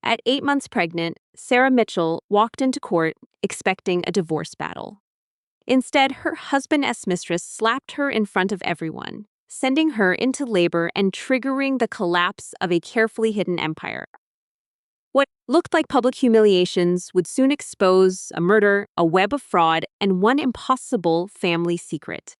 At 8 months pregnant, Sarah Mitchell walked into court expecting a divorce battle. Instead, her husband as mistress slapped her in front of everyone, sending her into labor and triggering the collapse of a carefully hidden empire. What looked like public humiliations would soon expose a murder, a web of fraud, and one impossible family secret.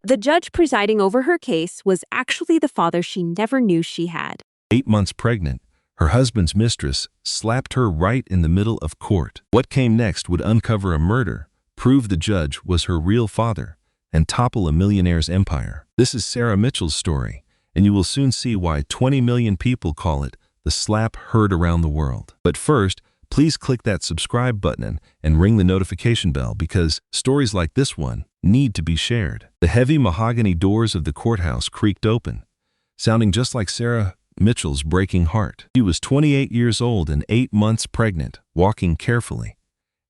The judge presiding over her case was actually the father she never knew she had. 8 months pregnant, her husband's mistress slapped her right in the middle of court. What came next would uncover a murder, prove the judge was her real father, and topple a millionaire's empire. This is Sarah Mitchell's story, and you will soon see why 20 million people call it the slap heard around the world. But first, please click that subscribe button and ring the notification bell because stories like this one need to be shared. The heavy mahogany doors of the courthouse creaked open, sounding just like Sarah Mitchell's breaking heart. She was 28 years old and 8 months pregnant, walking carefully,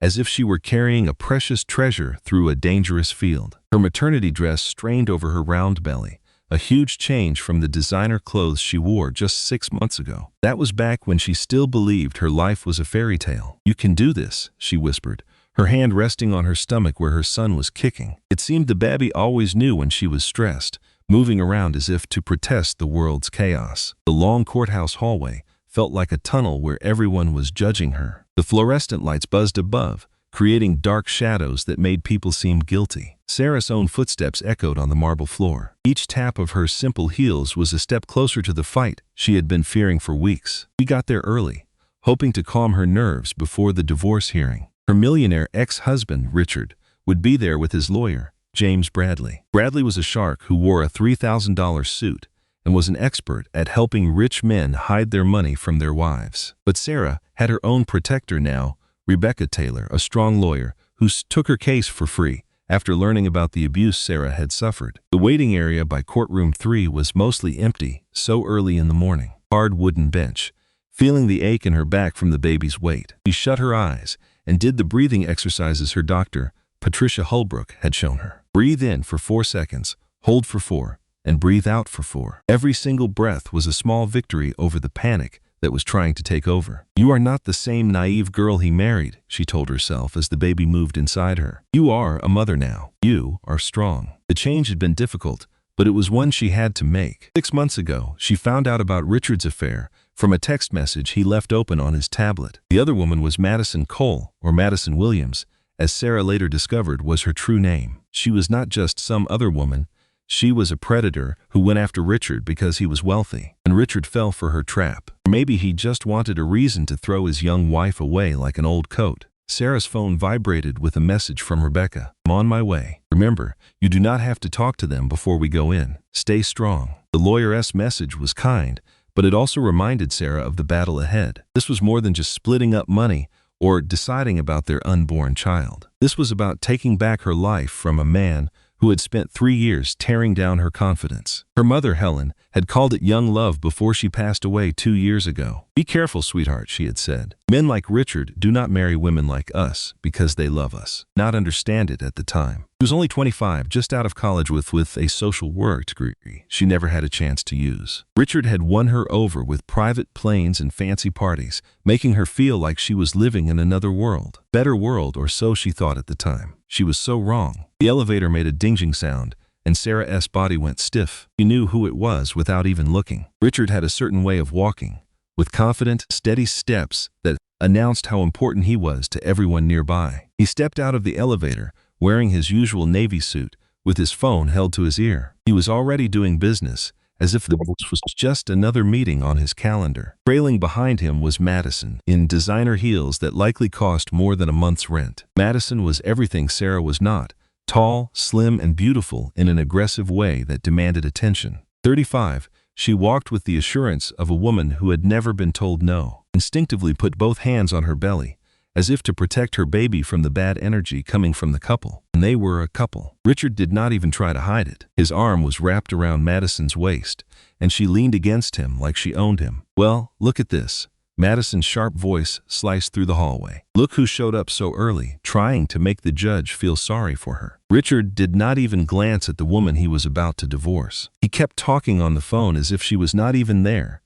as if she were carrying a precious treasure through a dangerous field. Her maternity dress strained over her round belly, a huge change from the designer clothes she wore just 6 months ago. That was back when she still believed her life was a fairy tale. "You can do this," she whispered, her hand resting on her stomach where her son was kicking. It seemed the baby always knew when she was stressed, moving around as if to protest the world's chaos. The long courthouse hallway felt like a tunnel where everyone was judging her. The fluorescent lights buzzed above, creating dark shadows that made people seem guilty. Sarah's own footsteps echoed on the marble floor. Each tap of her simple heels was a step closer to the fight she had been fearing for weeks. She got there early, hoping to calm her nerves before the divorce hearing. Her millionaire ex-husband, Richard, would be there with his lawyer, James Bradley. Bradley was a shark who wore a $3,000 suit and was an expert at helping rich men hide their money from their wives. But Sarah had her own protector now, Rebecca Taylor, a strong lawyer who took her case for free after learning about the abuse Sarah had suffered. The waiting area by courtroom 3 was mostly empty so early in the morning. Hard wooden bench, feeling the ache in her back from the baby's weight. She shut her eyes and did the breathing exercises her doctor, Patricia Holbrook, had shown her. Breathe in for 4 seconds, hold for 4, and breathe out for 4. Every single breath was a small victory over the panic that was trying to take over. "You are not the same naive girl he married," she told herself as the baby moved inside her. "You are a mother now. You are strong." The change had been difficult, but it was one she had to make. 6 months ago, she found out about Richard's affair from a text message he left open on his tablet. The other woman was Madison Cole, or Madison Williams, as Sarah later discovered was her true name. She was not just some other woman. She was a predator who went after Richard because he was wealthy, and Richard fell for her trap. Or maybe he just wanted a reason to throw his young wife away like an old coat. Sarah's phone vibrated with a message from Rebecca. "I'm on my way. Remember, you do not have to talk to them before we go in. Stay strong." The lawyer's message was kind, but it also reminded Sarah of the battle ahead. This was more than just splitting up money or deciding about their unborn child. This was about taking back her life from a man who had spent 3 years tearing down her confidence. Her mother, Helen, had called it young love before she passed away 2 years ago. "Be careful, sweetheart," she had said. "Men like Richard do not marry women like us because they love us." Not understand it at the time. She was only 25, just out of college with a social work degree she never had a chance to use. Richard had won her over with private planes and fancy parties, making her feel like she was living in another world. Better world, or so she thought at the time. She was so wrong. The elevator made a dinging sound, and Sarah's body went stiff. She knew who it was without even looking. Richard had a certain way of walking, with confident, steady steps that announced how important he was to everyone nearby. He stepped out of the elevator, wearing his usual Navy suit, with his phone held to his ear. He was already doing business, as if this was just another meeting on his calendar. Trailing behind him was Madison, in designer heels that likely cost more than a month's rent. Madison was everything Sarah was not: tall, slim, and beautiful in an aggressive way that demanded attention. 35, she walked with the assurance of a woman who had never been told no. Instinctively put both hands on her belly, as if to protect her baby from the bad energy coming from the couple. And they were a couple. Richard did not even try to hide it. His arm was wrapped around Madison's waist, and she leaned against him like she owned him. "Well, look at this." Madison's sharp voice sliced through the hallway. "Look who showed up so early, trying to make the judge feel sorry for her." Richard did not even glance at the woman he was about to divorce. He kept talking on the phone as if she was not even there.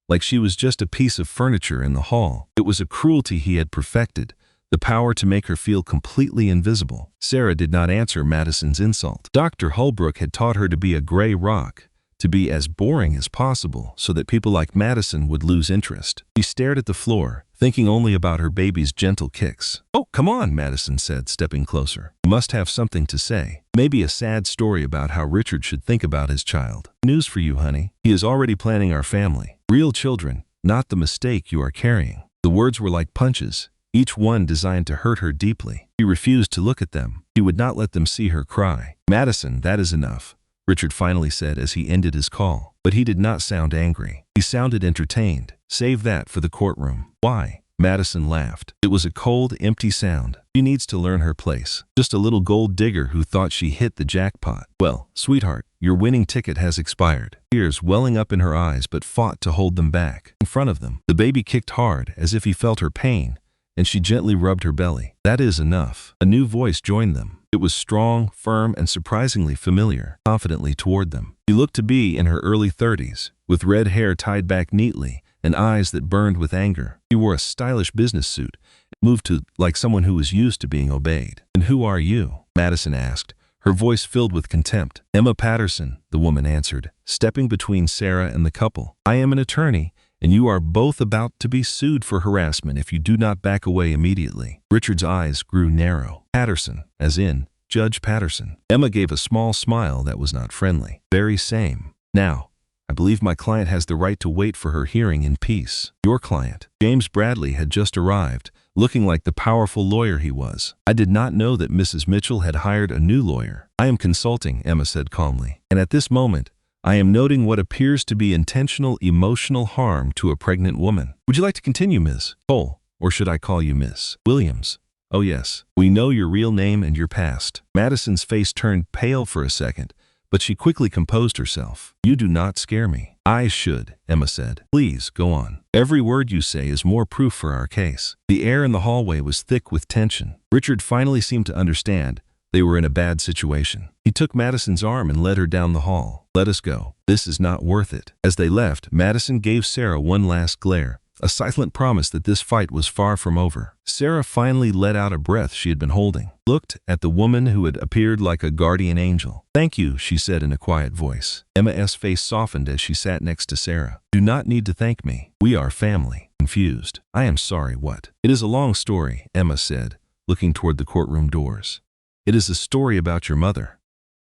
like she was just a piece of furniture in the hall. It was a cruelty he had perfected, the power to make her feel completely invisible. Sarah did not answer Madison's insult. Dr. Holbrook had taught her to be a gray rock, to be as boring as possible so that people like Madison would lose interest. She stared at the floor, thinking only about her baby's gentle kicks. "Oh, come on," Madison said, stepping closer. "You must have something to say. Maybe a sad story about how Richard should think about his child." "News for you, honey. He is already planning our family. Real children, not the mistake you are carrying." The words were like punches, each one designed to hurt her deeply. She refused to look at them. She would not let them see her cry. "Madison, that is enough," Richard finally said as he ended his call. But he did not sound angry. He sounded entertained. "Save that for the courtroom." "Why?" Madison laughed. It was a cold, empty sound. "She needs to learn her place. Just a little gold digger who thought she hit the jackpot." "Well, sweetheart, your winning ticket has expired." Tears welling up in her eyes but fought to hold them back. In front of them, the baby kicked hard as if he felt her pain, and she gently rubbed her belly. "That is enough." A new voice joined them. It was strong, firm, and surprisingly familiar, confidently toward them. She looked to be in her early 30s, with red hair tied back neatly and eyes that burned with anger. She wore a stylish business suit, moved like someone who was used to being obeyed. "And who are you?" Madison asked, her voice filled with contempt. "Emma Patterson," the woman answered, stepping between Sarah and the couple. "I am an attorney, and you are both about to be sued for harassment if you do not back away immediately." Richard's eyes grew narrow. "Patterson, as in Judge Patterson." Emma gave a small smile that was not friendly. "Very same. Now, I believe my client has the right to wait for her hearing in peace." "Your client?" James Bradley had just arrived, looking like the powerful lawyer he was. "I did not know that Mrs. Mitchell had hired a new lawyer." "I am consulting," Emma said calmly. "And at this moment, I am noting what appears to be intentional emotional harm to a pregnant woman." "Would you like to continue, Ms. Cole? Or should I call you Miss Williams?" "Oh yes, we know your real name and your past." Madison's face turned pale for a second, but she quickly composed herself. "You do not scare me." "I should," Emma said. "Please, go on. Every word you say is more proof for our case." The air in the hallway was thick with tension. Richard finally seemed to understand they were in a bad situation. He took Madison's arm and led her down the hall. "Let us go. This is not worth it." As they left, Madison gave Sarah one last glare, a silent promise that this fight was far from over. Sarah finally let out a breath she had been holding, looked at the woman who had appeared like a guardian angel. "Thank you," she said in a quiet voice. Emma's face softened as she sat next to Sarah. "Do not need to thank me. We are family." Confused. "I am sorry, what?" "It is a long story," Emma said, looking toward the courtroom doors. "It is a story about your mother,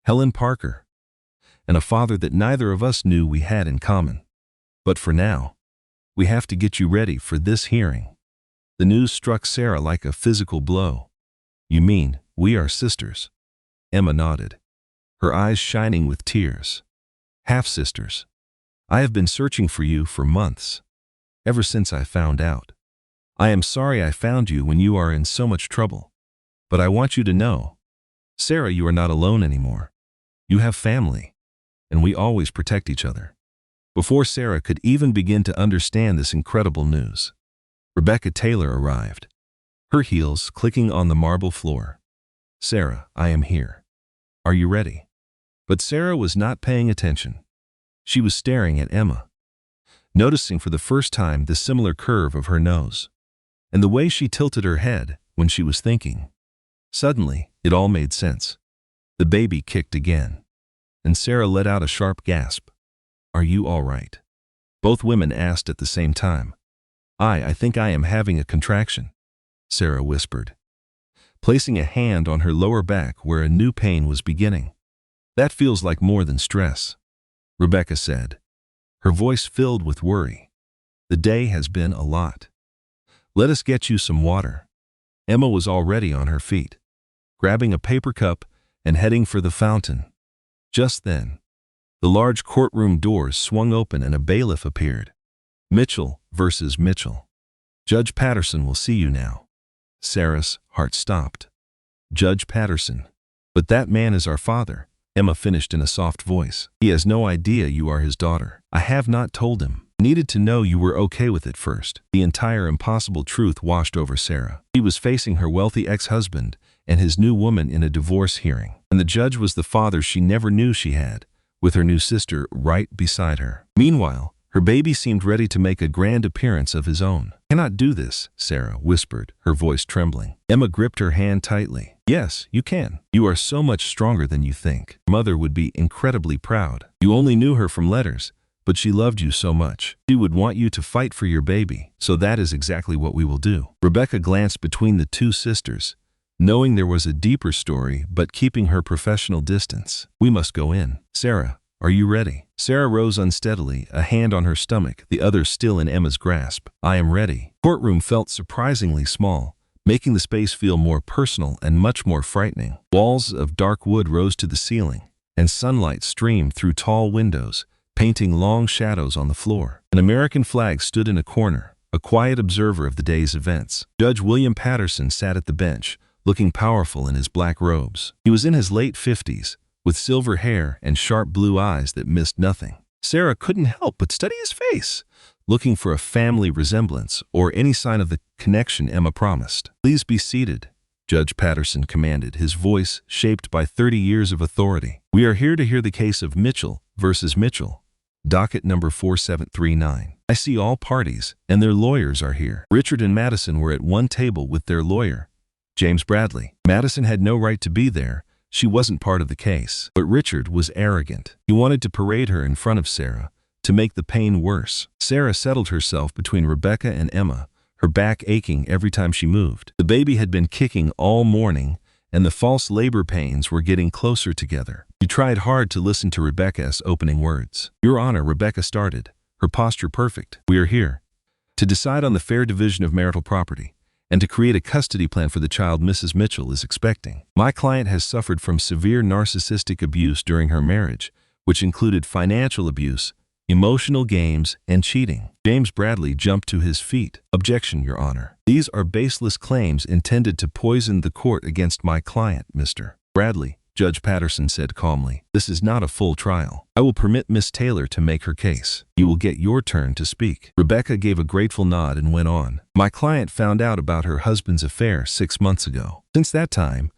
Helen Parker, and a father that neither of us knew we had in common. But for now, we have to get you ready for this hearing." The news struck Sarah like a physical blow. "You mean we are sisters?" Emma nodded, her eyes shining with tears. "Half-sisters. I have been searching for you for months, ever since I found out. I am sorry I found you when you are in so much trouble. But I want you to know, Sarah, you are not alone anymore. You have family, and we always protect each other." Before Sarah could even begin to understand this incredible news, Rebecca Taylor arrived, her heels clicking on the marble floor. "Sarah, I am here. Are you ready?" But Sarah was not paying attention. She was staring at Emma, noticing for the first time the similar curve of her nose, and the way she tilted her head when she was thinking. Suddenly, it all made sense. The baby kicked again, and Sarah let out a sharp gasp. "Are you all right?" Both women asked at the same time. I think I am having a contraction," Sarah whispered, placing a hand on her lower back where a new pain was beginning. "That feels like more than stress," Rebecca said, her voice filled with worry. "The day has been a lot. Let us get you some water." Emma was already on her feet, grabbing a paper cup and heading for the fountain. Just then, the large courtroom doors swung open and a bailiff appeared. "Mitchell versus Mitchell. Judge Patterson will see you now." Sarah's heart stopped. "Judge Patterson. But that man is our father," Emma finished in a soft voice. "He has no idea you are his daughter." "I have not told him. Needed to know you were okay with it first." The entire impossible truth washed over Sarah. She was facing her wealthy ex-husband and his new woman in a divorce hearing, and the judge was the father she never knew she had, with her new sister right beside her. Meanwhile, Her baby seemed ready to make a grand appearance of his own. "I cannot do this," Sarah whispered, her voice trembling. Emma gripped her hand tightly. "Yes, you can. You are so much stronger than you think. Your mother would be incredibly proud. You only knew her from letters, but she loved you so much. She would want you to fight for your baby. So that is exactly what we will do." Rebecca glanced between the two sisters, knowing there was a deeper story, but keeping her professional distance. "We must go in. Sarah, are you ready?" Sarah rose unsteadily, a hand on her stomach, the other still in Emma's grasp. "I am ready." The courtroom felt surprisingly small, making the space feel more personal and much more frightening. Walls of dark wood rose to the ceiling, and sunlight streamed through tall windows, painting long shadows on the floor. An American flag stood in a corner, a quiet observer of the day's events. Judge William Patterson sat at the bench, looking powerful in his black robes. He was in his late 50s, with silver hair and sharp blue eyes that missed nothing. Sarah couldn't help but study his face, looking for a family resemblance or any sign of the connection Emma promised. "Please be seated," Judge Patterson commanded, his voice shaped by 30 years of authority. "We are here to hear the case of Mitchell versus Mitchell, docket number 4739. I see all parties, and their lawyers are here." Richard and Madison were at one table with their lawyer, James Bradley. Madison had no right to be there. She wasn't part of the case. But Richard was arrogant. He wanted to parade her in front of Sarah, to make the pain worse. Sarah settled herself between Rebecca and Emma, her back aching every time she moved. The baby had been kicking all morning, and the false labor pains were getting closer together. She tried hard to listen to Rebecca's opening words. "Your Honor," Rebecca started, her posture perfect. "We are here to decide on the fair division of marital property, and to create a custody plan for the child Mrs. Mitchell is expecting. My client has suffered from severe narcissistic abuse during her marriage, which included financial abuse, emotional games, and cheating." James Bradley jumped to his feet. "Objection, Your Honor. These are baseless claims intended to poison the court against my client, Mr. Bradley," Judge Patterson said calmly. "This is not a full trial. I will permit Miss Taylor to make her case. You will get your turn to speak." Rebecca gave a grateful nod and went on. "My client found out about her husband's affair 6 months ago. Since that time,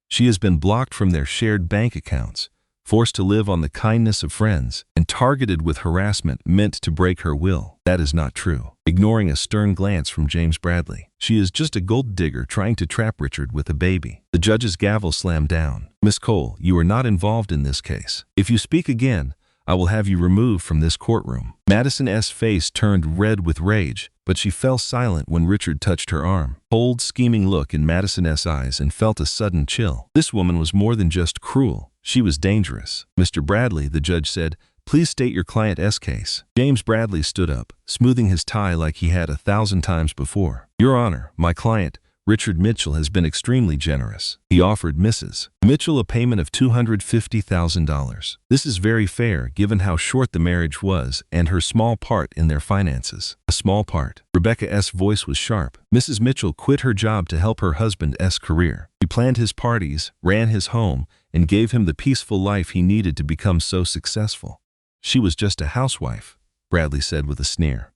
she has been blocked from their shared bank accounts, forced to live on the kindness of friends, and targeted with harassment meant to break her will. That is not true." Ignoring a stern glance from James Bradley, "She is just a gold digger trying to trap Richard with a baby." The judge's gavel slammed down. "Miss Cole, you are not involved in this case. If you speak again, I will have you removed from this courtroom." Madison's face turned red with rage, but she fell silent when Richard touched her arm. Cold, scheming look in Madison's eyes and felt a sudden chill. This woman was more than just cruel. She was dangerous. "Mr. Bradley," the judge said, "please state your client's case." James Bradley stood up, smoothing his tie like he had 1,000 times before. "Your Honor, my client, Richard Mitchell, has been extremely generous. He offered Mrs. Mitchell a payment of $250,000. This is very fair given how short the marriage was and her small part in their finances." "A small part?" Rebecca's voice was sharp. "Mrs. Mitchell quit her job to help her husband's career. She planned his parties, ran his home, and gave him the peaceful life he needed to become so successful. She was just a housewife," Bradley said with a sneer.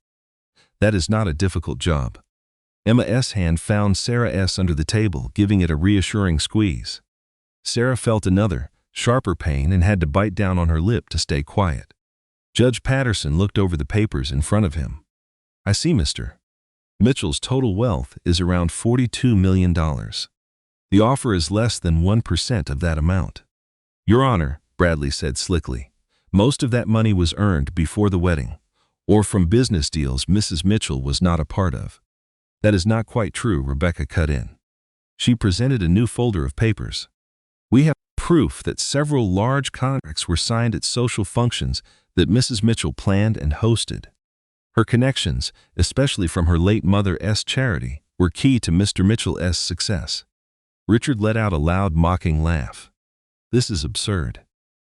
"That is not a difficult job." Emma's hand found Sarah's under the table, giving it a reassuring squeeze. Sarah felt another, sharper pain and had to bite down on her lip to stay quiet. Judge Patterson looked over the papers in front of him. "I see, Mr. Mitchell's total wealth is around $42 million. The offer is less than 1% of that amount." "Your Honor," Bradley said slickly, "most of that money was earned before the wedding, or from business deals Mrs. Mitchell was not a part of." "That is not quite true," Rebecca cut in. She presented a new folder of papers. "We have proof that several large contracts were signed at social functions that Mrs. Mitchell planned and hosted. Her connections, especially from her late mother's charity, were key to Mr. Mitchell's success." Richard let out a loud, mocking laugh. "This is absurd.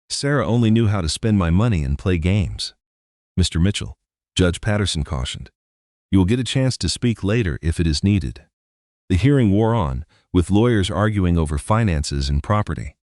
Sarah only knew how to spend my money and play games." "Mr. Mitchell," Judge Patterson cautioned, "you will get a chance to speak later if it is needed." The hearing wore on, with lawyers arguing over finances and property.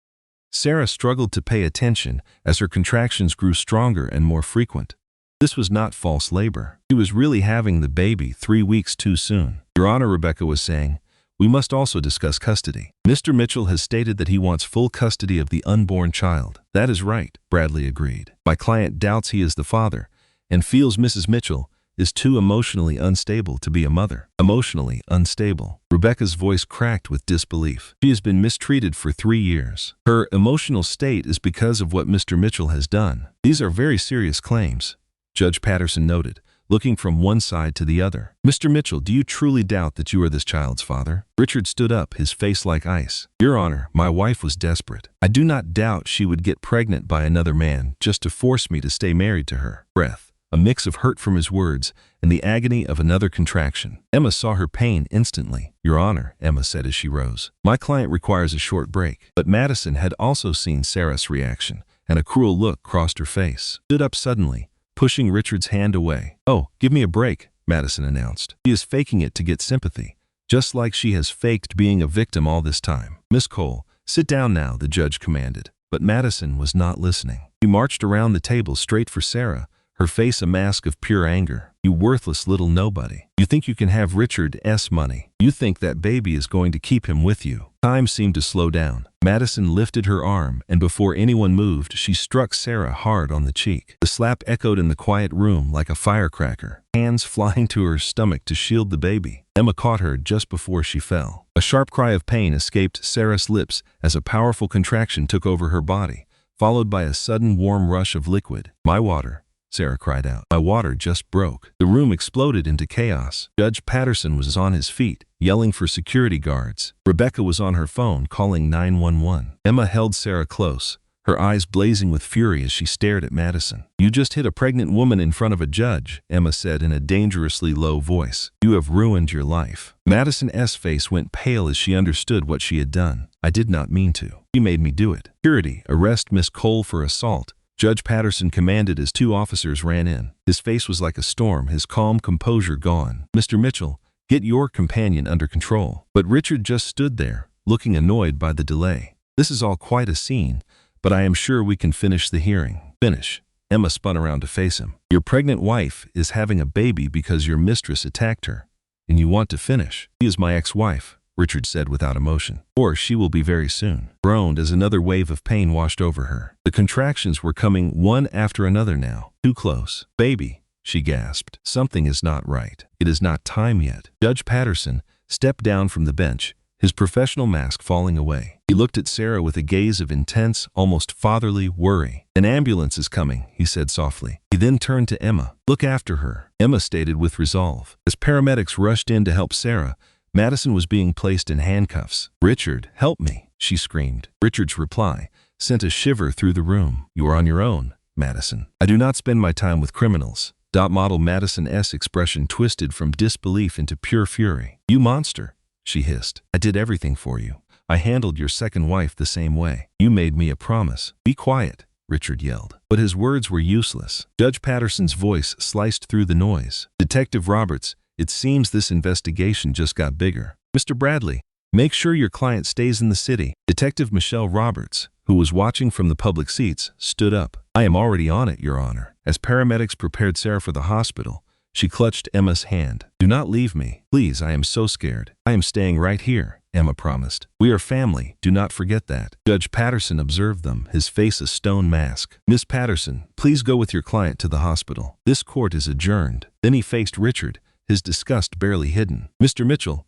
Sarah struggled to pay attention as her contractions grew stronger and more frequent. This was not false labor. She was really having the baby 3 weeks too soon. "Your Honor," Rebecca was saying, "we must also discuss custody. Mr. Mitchell has stated that he wants full custody of the unborn child." "That is right," Bradley agreed. "My client doubts he is the father, and feels Mrs. Mitchell is too emotionally unstable to be a mother. Emotionally unstable. Rebecca's voice cracked with disbelief. She has been mistreated for 3 years. Her emotional state is because of what Mr. Mitchell has done. These are very serious claims, Judge Patterson noted, looking from one side to the other. Mr. Mitchell, do you truly doubt that you are this child's father? Richard stood up, his face like ice. Your Honor, my wife was desperate. I do not doubt she would get pregnant by another man just to force me to stay married to her. Breath. A mix of hurt from his words and the agony of another contraction. Emma saw her pain instantly. Your Honor, Emma said as she rose, my client requires a short break. But Madison had also seen Sarah's reaction, and a cruel look crossed her face. Stood up suddenly, pushing Richard's hand away. Oh, give me a break, Madison announced. She is faking it to get sympathy, just like she has faked being a victim all this time. Miss Cole, sit down now, the judge commanded. But Madison was not listening. He marched around the table straight for Sarah, her face a mask of pure anger. You worthless little nobody. You think you can have Richard's money. You think that baby is going to keep him with you. Time seemed to slow down. Madison lifted her arm, and before anyone moved, she struck Sarah hard on the cheek. The slap echoed in the quiet room like a firecracker, hands flying to her stomach to shield the baby. Emma caught her just before she fell. A sharp cry of pain escaped Sarah's lips as a powerful contraction took over her body, followed by a sudden warm rush of liquid. My water, Sarah cried out. My water just broke. The room exploded into chaos. Judge Patterson was on his feet, yelling for security guards. Rebecca was on her phone, calling 911. Emma held Sarah close, her eyes blazing with fury as she stared at Madison. You just hit a pregnant woman in front of a judge, Emma said in a dangerously low voice. You have ruined your life. Madison's face went pale as she understood what she had done. I did not mean to. She made me do it. Security, arrest Miss Cole for assault, Judge Patterson commanded as 2 officers ran in. His face was like a storm, his calm composure gone. Mr. Mitchell, get your companion under control. But Richard just stood there, looking annoyed by the delay. This is all quite a scene, but I am sure we can finish the hearing. Finish. Emma spun around to face him. Your pregnant wife is having a baby because your mistress attacked her, and you want to finish. She is my ex-wife, Richard said without emotion. Or she will be very soon. Groaned as another wave of pain washed over her. The contractions were coming one after another now. Too close. Baby, she gasped. Something is not right. It is not time yet. Judge Patterson stepped down from the bench, his professional mask falling away. He looked at Sarah with a gaze of intense, almost fatherly worry. An ambulance is coming, he said softly. He then turned to Emma. Look after her, Emma stated with resolve. As paramedics rushed in to help Sarah, Madison was being placed in handcuffs. Richard, help me, she screamed. Richard's reply sent a shiver through the room. You are on your own, Madison. I do not spend my time with criminals. Model Madison's expression twisted from disbelief into pure fury. You monster, she hissed. I did everything for you. I handled your second wife the same way. You made me a promise. Be quiet, Richard yelled. But his words were useless. Judge Patterson's voice sliced through the noise. Detective Roberts, it seems this investigation just got bigger. Mr. Bradley, make sure your client stays in the city. Detective Michelle Roberts, who was watching from the public seats, stood up. I am already on it, Your Honor. As paramedics prepared Sarah for the hospital, she clutched Emma's hand. Do not leave me. Please, I am so scared. I am staying right here, Emma promised. We are family. Do not forget that. Judge Patterson observed them, his face a stone mask. Miss Patterson, please go with your client to the hospital. This court is adjourned. Then he faced Richard, his disgust barely hidden. Mr. Mitchell,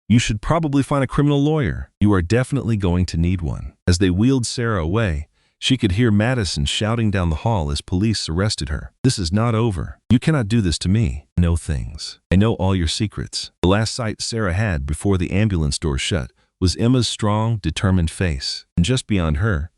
you should probably find a criminal lawyer. You are definitely going to need one. As they wheeled Sarah away, she could hear Madison shouting down the hall as police arrested her. This is not over. You cannot do this to me. I know things. I know all your secrets. The last sight Sarah had before the ambulance door shut was Emma's strong, determined face. And just beyond her,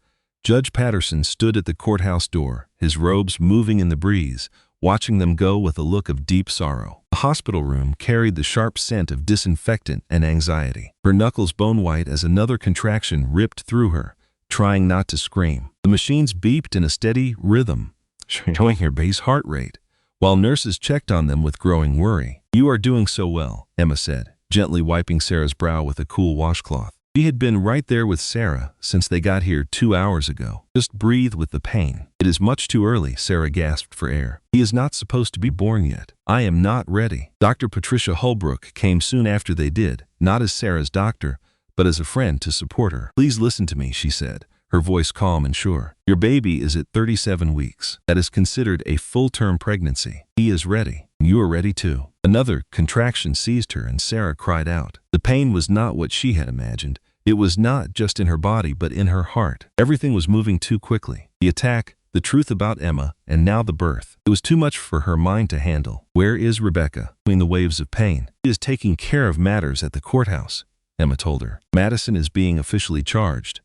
Judge Patterson stood at the courthouse door, his robes moving in the breeze, watching them go with a look of deep sorrow. The hospital room carried the sharp scent of disinfectant and anxiety. Her knuckles bone-white as another contraction ripped through her, trying not to scream. The machines beeped in a steady rhythm, showing her base heart rate, while nurses checked on them with growing worry. You are doing so well, Emma said, gently wiping Sarah's brow with a cool washcloth. She had been right there with Sarah since they got here 2 hours ago. Just breathe with the pain. It is much too early, Sarah gasped for air. He is not supposed to be born yet. I am not ready. Dr. Patricia Holbrook came soon after they did, not as Sarah's doctor, but as a friend to support her. Please listen to me, she said, her voice calm and sure. Your baby is at 37 weeks. That is considered a full-term pregnancy. He is ready. You are ready too. Another contraction seized her and Sarah cried out. The pain was not what she had imagined. It was not just in her body but in her heart. Everything was moving too quickly. The attack, the truth about Emma, and now the birth. It was too much for her mind to handle. Where is Rebecca? Between the waves of pain. She is taking care of matters at the courthouse, Emma told her. Madison is being officially charged,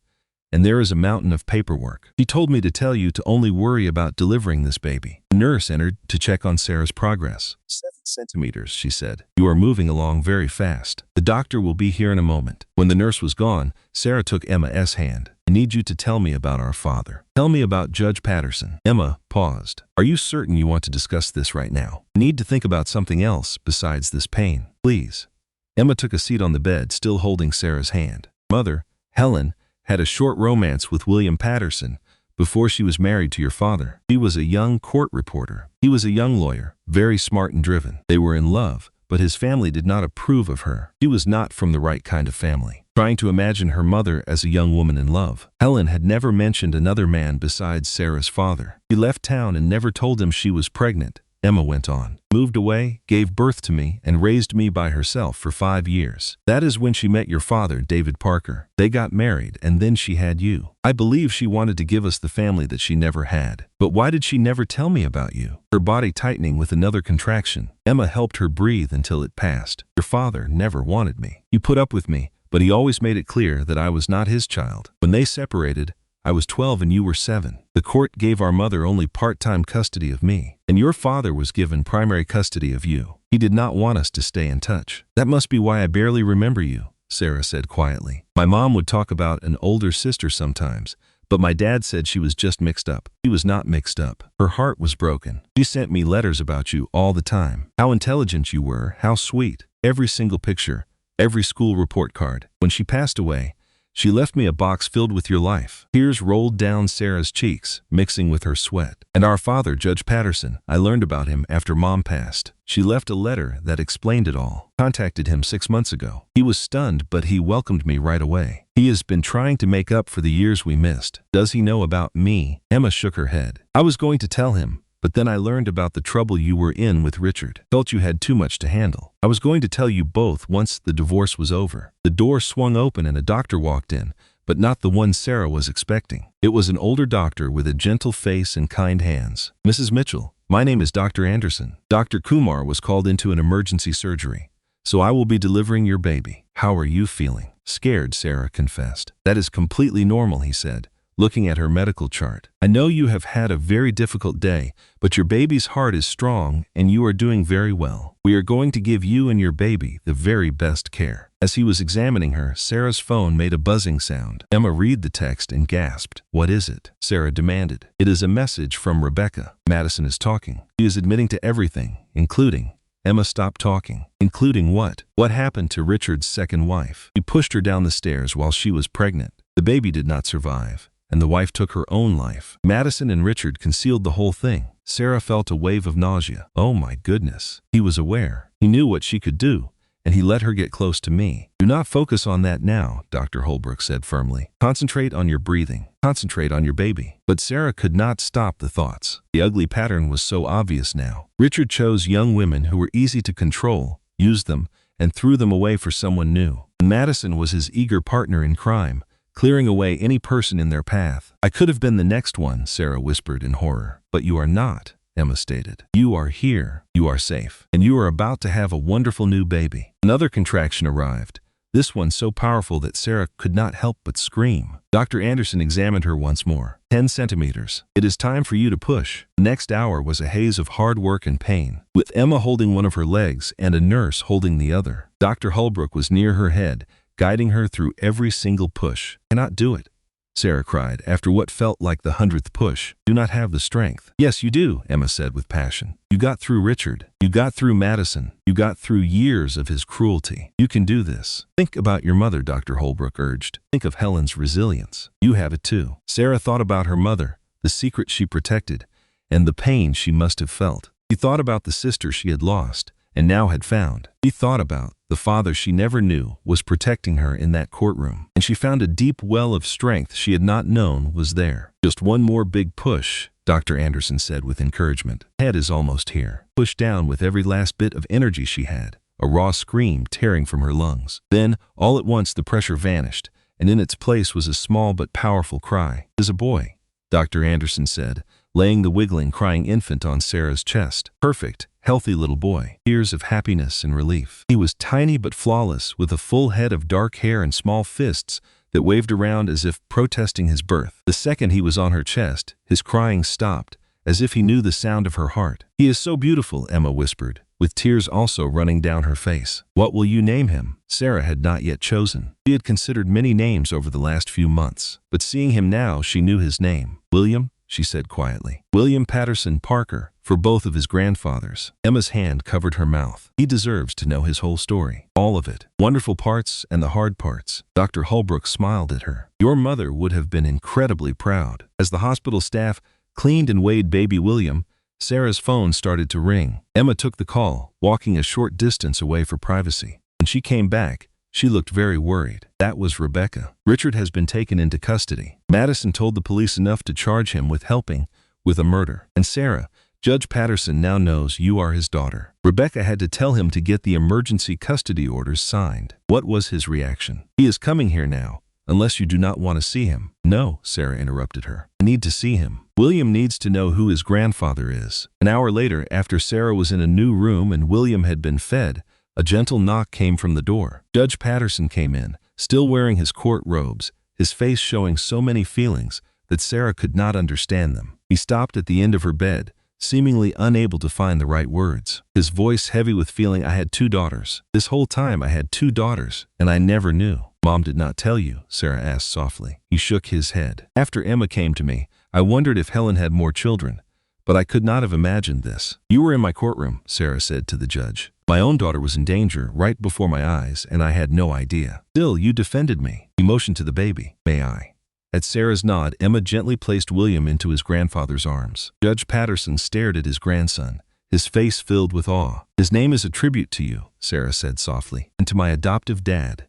and there is a mountain of paperwork. She told me to tell you to only worry about delivering this baby. The nurse entered to check on Sarah's progress. 7 centimeters, she said. You are moving along very fast. The doctor will be here in a moment. When the nurse was gone, Sarah took Emma's hand. I need you to tell me about our father. Tell me about Judge Patterson. Emma paused. Are you certain you want to discuss this right now? I need to think about something else besides this pain. Please. Emma took a seat on the bed, still holding Sarah's hand. Mother, Helen, had a short romance with William Patterson before she was married to your father. She was a young court reporter. He was a young lawyer, very smart and driven. They were in love, but his family did not approve of her. She was not from the right kind of family. Trying to imagine her mother as a young woman in love. Helen had never mentioned another man besides Sarah's father. She left town and never told him she was pregnant. Emma went on. Moved away, gave birth to me, and raised me by herself for 5 years. That is when she met your father, David Parker. They got married, and then she had you. I believe she wanted to give us the family that she never had. But why did she never tell me about you? Her body tightening with another contraction. Emma helped her breathe until it passed. Your father never wanted me. He put up with me, but he always made it clear that I was not his child. When they separated, I was 12 and you were 7. The court gave our mother only part-time custody of me, and your father was given primary custody of you. He did not want us to stay in touch. That must be why I barely remember you, Sarah said quietly. My mom would talk about an older sister sometimes, but my dad said she was just mixed up. She was not mixed up. Her heart was broken. She sent me letters about you all the time. How intelligent you were, how sweet. Every single picture, every school report card. When she passed away, she left me a box filled with your life. Tears rolled down Sarah's cheeks, mixing with her sweat. And our father, Judge Patterson, I learned about him after Mom passed. She left a letter that explained it all. Contacted him 6 months ago. He was stunned, but he welcomed me right away. He has been trying to make up for the years we missed. Does he know about me? Emma shook her head. I was going to tell him, but then I learned about the trouble you were in with Richard. Felt you had too much to handle. I was going to tell you both once the divorce was over. The door swung open and a doctor walked in, but not the one Sarah was expecting. It was an older doctor with a gentle face and kind hands. Mrs. Mitchell, my name is Dr. Anderson. Dr. Kumar was called into an emergency surgery, so I will be delivering your baby. How are you feeling? Scared, Sarah confessed. That is completely normal, he said, looking at her medical chart. I know you have had a very difficult day, but your baby's heart is strong and you are doing very well. We are going to give you and your baby the very best care. As he was examining her, Sarah's phone made a buzzing sound. Emma read the text and gasped. What is it? Sarah demanded. It is a message from Rebecca. Madison is talking. She is admitting to everything, including. Emma stopped talking. Including what? What happened to Richard's second wife? He pushed her down the stairs while she was pregnant. The baby did not survive, and the wife took her own life. Madison and Richard concealed the whole thing. Sarah felt a wave of nausea. Oh my goodness. He was aware. He knew what she could do, and he let her get close to me. Do not focus on that now, Dr. Holbrook said firmly. Concentrate on your breathing. Concentrate on your baby. But Sarah could not stop the thoughts. The ugly pattern was so obvious now. Richard chose young women who were easy to control, used them, and threw them away for someone new. And Madison was his eager partner in crime, clearing away any person in their path. I could have been the next one, Sarah whispered in horror. But you are not, Emma stated. You are here. You are safe. And you are about to have a wonderful new baby. Another contraction arrived, this one so powerful that Sarah could not help but scream. Dr. Anderson examined her once more. 10 centimeters. It is time for you to push. The next hour was a haze of hard work and pain, with Emma holding one of her legs and a nurse holding the other. Dr. Holbrook was near her head, guiding her through every single push. I cannot do it, Sarah cried after what felt like the 100th push. Do not have the strength. Yes, you do, Emma said with passion. You got through Richard. You got through Madison. You got through years of his cruelty. You can do this. Think about your mother, Dr. Holbrook urged. Think of Helen's resilience. You have it too. Sarah thought about her mother, the secret she protected, and the pain she must have felt. She thought about the sister she had lost, and now had found. She thought about the father she never knew was protecting her in that courtroom, and she found a deep well of strength she had not known was there. Just one more big push, Dr. Anderson said with encouragement. Head is almost here. Push down with every last bit of energy she had, a raw scream tearing from her lungs. Then, all at once, the pressure vanished, and in its place was a small but powerful cry. "It is a boy," Dr. Anderson said, laying the wiggling, crying infant on Sarah's chest. Perfect, healthy little boy. Tears of happiness and relief. He was tiny but flawless, with a full head of dark hair and small fists that waved around as if protesting his birth. The second he was on her chest, his crying stopped, as if he knew the sound of her heart. "He is so beautiful," Emma whispered, with tears also running down her face. "What will you name him?" Sarah had not yet chosen. She had considered many names over the last few months, but seeing him now, she knew his name. "William," she said quietly. "William Patterson Parker, for both of his grandfathers." Emma's hand covered her mouth. "He deserves to know his whole story. All of it. Wonderful parts and the hard parts." Dr. Holbrook smiled at her. "Your mother would have been incredibly proud." As the hospital staff cleaned and weighed baby William, Sarah's phone started to ring. Emma took the call, walking a short distance away for privacy. When she came back, she looked very worried. That was Rebecca. "Richard has been taken into custody. Madison told the police enough to charge him with helping with a murder. And Sarah, Judge Patterson now knows you are his daughter." Rebecca had to tell him to get the emergency custody orders signed. What was his reaction? "He is coming here now, unless you do not want to see him." "No," Sarah interrupted her. "I need to see him. William needs to know who his grandfather is." An hour later, after Sarah was in a new room and William had been fed, a gentle knock came from the door. Judge Patterson came in, still wearing his court robes, his face showing so many feelings that Sarah could not understand them. He stopped at the end of her bed, seemingly unable to find the right words. His voice heavy with feeling. "I had 2 daughters. This whole time I had 2 daughters, and I never knew." "Mom did not tell you?" Sarah asked softly. He shook his head. "After Emma came to me, I wondered if Helen had more children, but I could not have imagined this." "You were in my courtroom," Sarah said to the judge. "My own daughter was in danger right before my eyes, and I had no idea. Still, you defended me." He motioned to the baby. "May I?" At Sarah's nod, Emma gently placed William into his grandfather's arms. Judge Patterson stared at his grandson, his face filled with awe. "His name is a tribute to you," Sarah said softly, "and to my adoptive dad.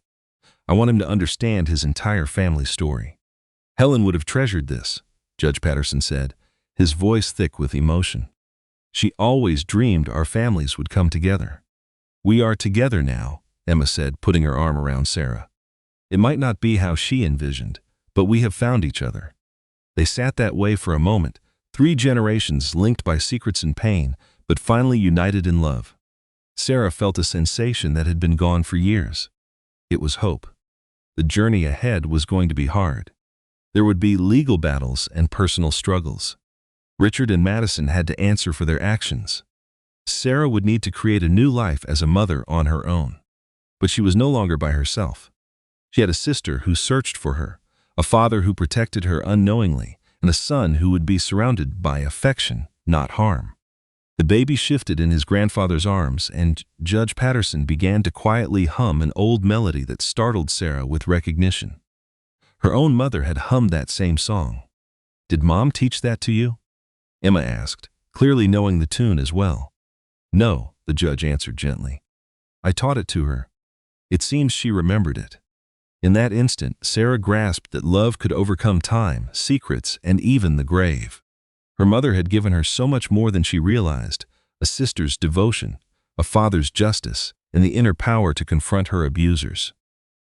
I want him to understand his entire family story." "Helen would have treasured this," Judge Patterson said, his voice thick with emotion. "She always dreamed our families would come together." "We are together now," Emma said, putting her arm around Sarah. "It might not be how she envisioned, but we have found each other." They sat that way for a moment, 3 generations linked by secrets and pain, but finally united in love. Sarah felt a sensation that had been gone for years. It was hope. The journey ahead was going to be hard. There would be legal battles and personal struggles. Richard and Madison had to answer for their actions. Sarah would need to create a new life as a mother on her own. But she was no longer by herself. She had a sister who searched for her, a father who protected her unknowingly, and a son who would be surrounded by affection, not harm. The baby shifted in his grandfather's arms, and Judge Patterson began to quietly hum an old melody that startled Sarah with recognition. Her own mother had hummed that same song. "Did Mom teach that to you?" Emma asked, clearly knowing the tune as well. "No," the judge answered gently. "I taught it to her." It seems she remembered it. In that instant, Sarah grasped that love could overcome time, secrets, and even the grave. Her mother had given her so much more than she realized: a sister's devotion, a father's justice, and the inner power to confront her abusers.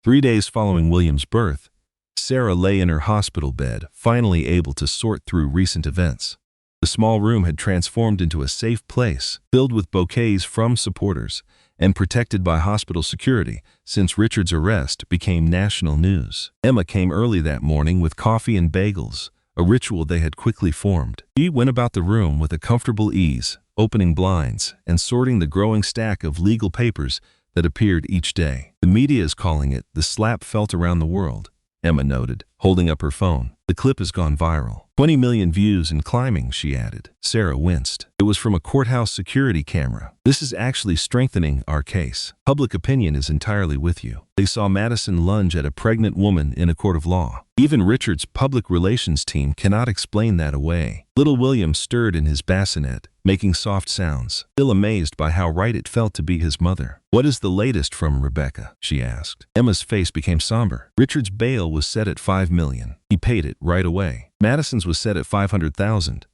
3 days following William's birth, Sarah lay in her hospital bed, finally able to sort through recent events. The small room had transformed into a safe place, filled with bouquets from supporters, and protected by hospital security, since Richard's arrest became national news. Emma came early that morning with coffee and bagels, a ritual they had quickly formed. She went about the room with a comfortable ease, opening blinds and sorting the growing stack of legal papers that appeared each day. "The media is calling it the slap felt around the world," Emma noted, holding up her phone. "The clip has gone viral." 20 million views and climbing, she added. Sarah winced. It was from a courthouse security camera. This is actually strengthening our case. Public opinion is entirely with you. They saw Madison lunge at a pregnant woman in a court of law. Even Richard's public relations team cannot explain that away. Little William stirred in his bassinet, making soft sounds, still amazed by how right it felt to be his mother. What is the latest from Rebecca? She asked. Emma's face became somber. Richard's bail was set at $5 million. He paid it right away. Madison's was set at $500,000,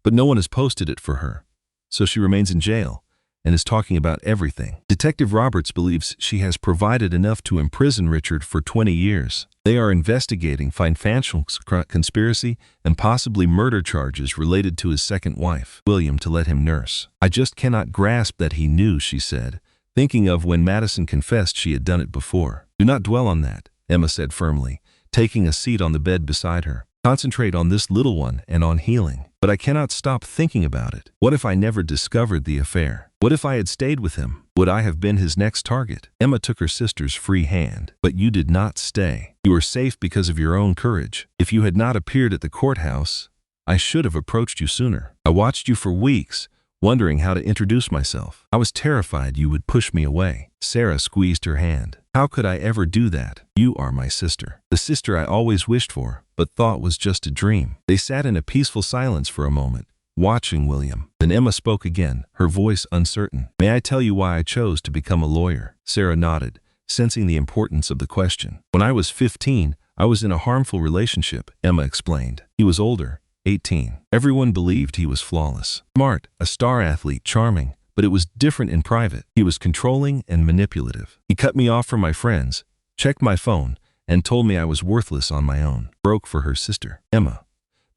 but no one has posted it for her, so she remains in jail and is talking about everything. Detective Roberts believes she has provided enough to imprison Richard for 20 years. They are investigating financial conspiracy and possibly murder charges related to his second wife, William, to let him nurse. I just cannot grasp that he knew, she said, thinking of when Madison confessed she had done it before. Do not dwell on that, Emma said firmly, taking a seat on the bed beside her. Concentrate on this little one and on healing. But I cannot stop thinking about it. What if I never discovered the affair? What if I had stayed with him? Would I have been his next target? Emma took her sister's free hand. But you did not stay. You were safe because of your own courage. If you had not appeared at the courthouse, I should have approached you sooner. I watched you for weeks, wondering how to introduce myself. I was terrified you would push me away. Sarah squeezed her hand. How could I ever do that? You are my sister. The sister I always wished for, but thought was just a dream. They sat in a peaceful silence for a moment, watching William. Then Emma spoke again, her voice uncertain. May I tell you why I chose to become a lawyer? Sarah nodded, sensing the importance of the question. When I was 15, I was in a harmful relationship, Emma explained. He was older, 18. Everyone believed he was flawless. Smart, a star athlete, charming. But it was different in private. He was controlling and manipulative. He cut me off from my friends, checked my phone, and told me I was worthless on my own. Broke for her sister, Emma.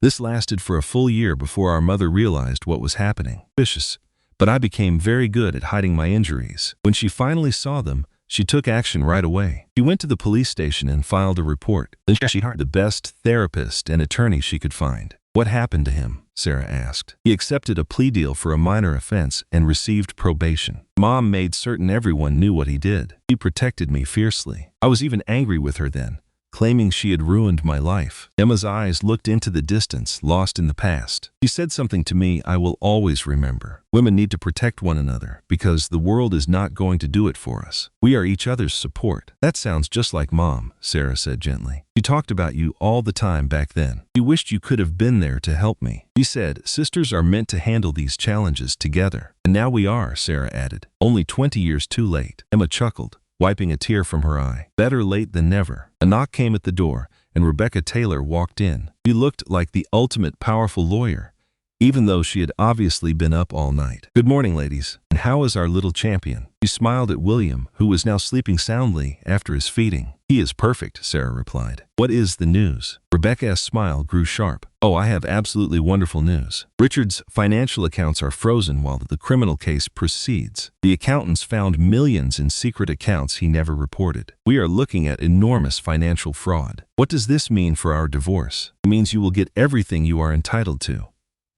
This lasted for a full year before our mother realized what was happening. Vicious, but I became very good at hiding my injuries. When she finally saw them, she took action right away. She went to the police station and filed a report. Then she hired the best therapist and attorney she could find. What happened to him? Sarah asked. He accepted a plea deal for a minor offense and received probation. Mom made certain everyone knew what he did. She protected me fiercely. I was even angry with her then, claiming she had ruined my life. Emma's eyes looked into the distance, lost in the past. She said something to me I will always remember. Women need to protect one another because the world is not going to do it for us. We are each other's support. That sounds just like Mom, Sarah said gently. She talked about you all the time back then. She wished you could have been there to help me. She said, sisters are meant to handle these challenges together. And now we are, Sarah added. Only 20 years too late. Emma chuckled, wiping a tear from her eye. Better late than never. A knock came at the door, and Rebecca Taylor walked in. She looked like the ultimate powerful lawyer, even though she had obviously been up all night. Good morning, ladies. And how is our little champion? She smiled at William, who was now sleeping soundly after his feeding. He is perfect, Sarah replied. What is the news? Rebecca's smile grew sharp. Oh, I have absolutely wonderful news. Richard's financial accounts are frozen while the criminal case proceeds. The accountants found millions in secret accounts he never reported. We are looking at enormous financial fraud. What does this mean for our divorce? It means you will get everything you are entitled to,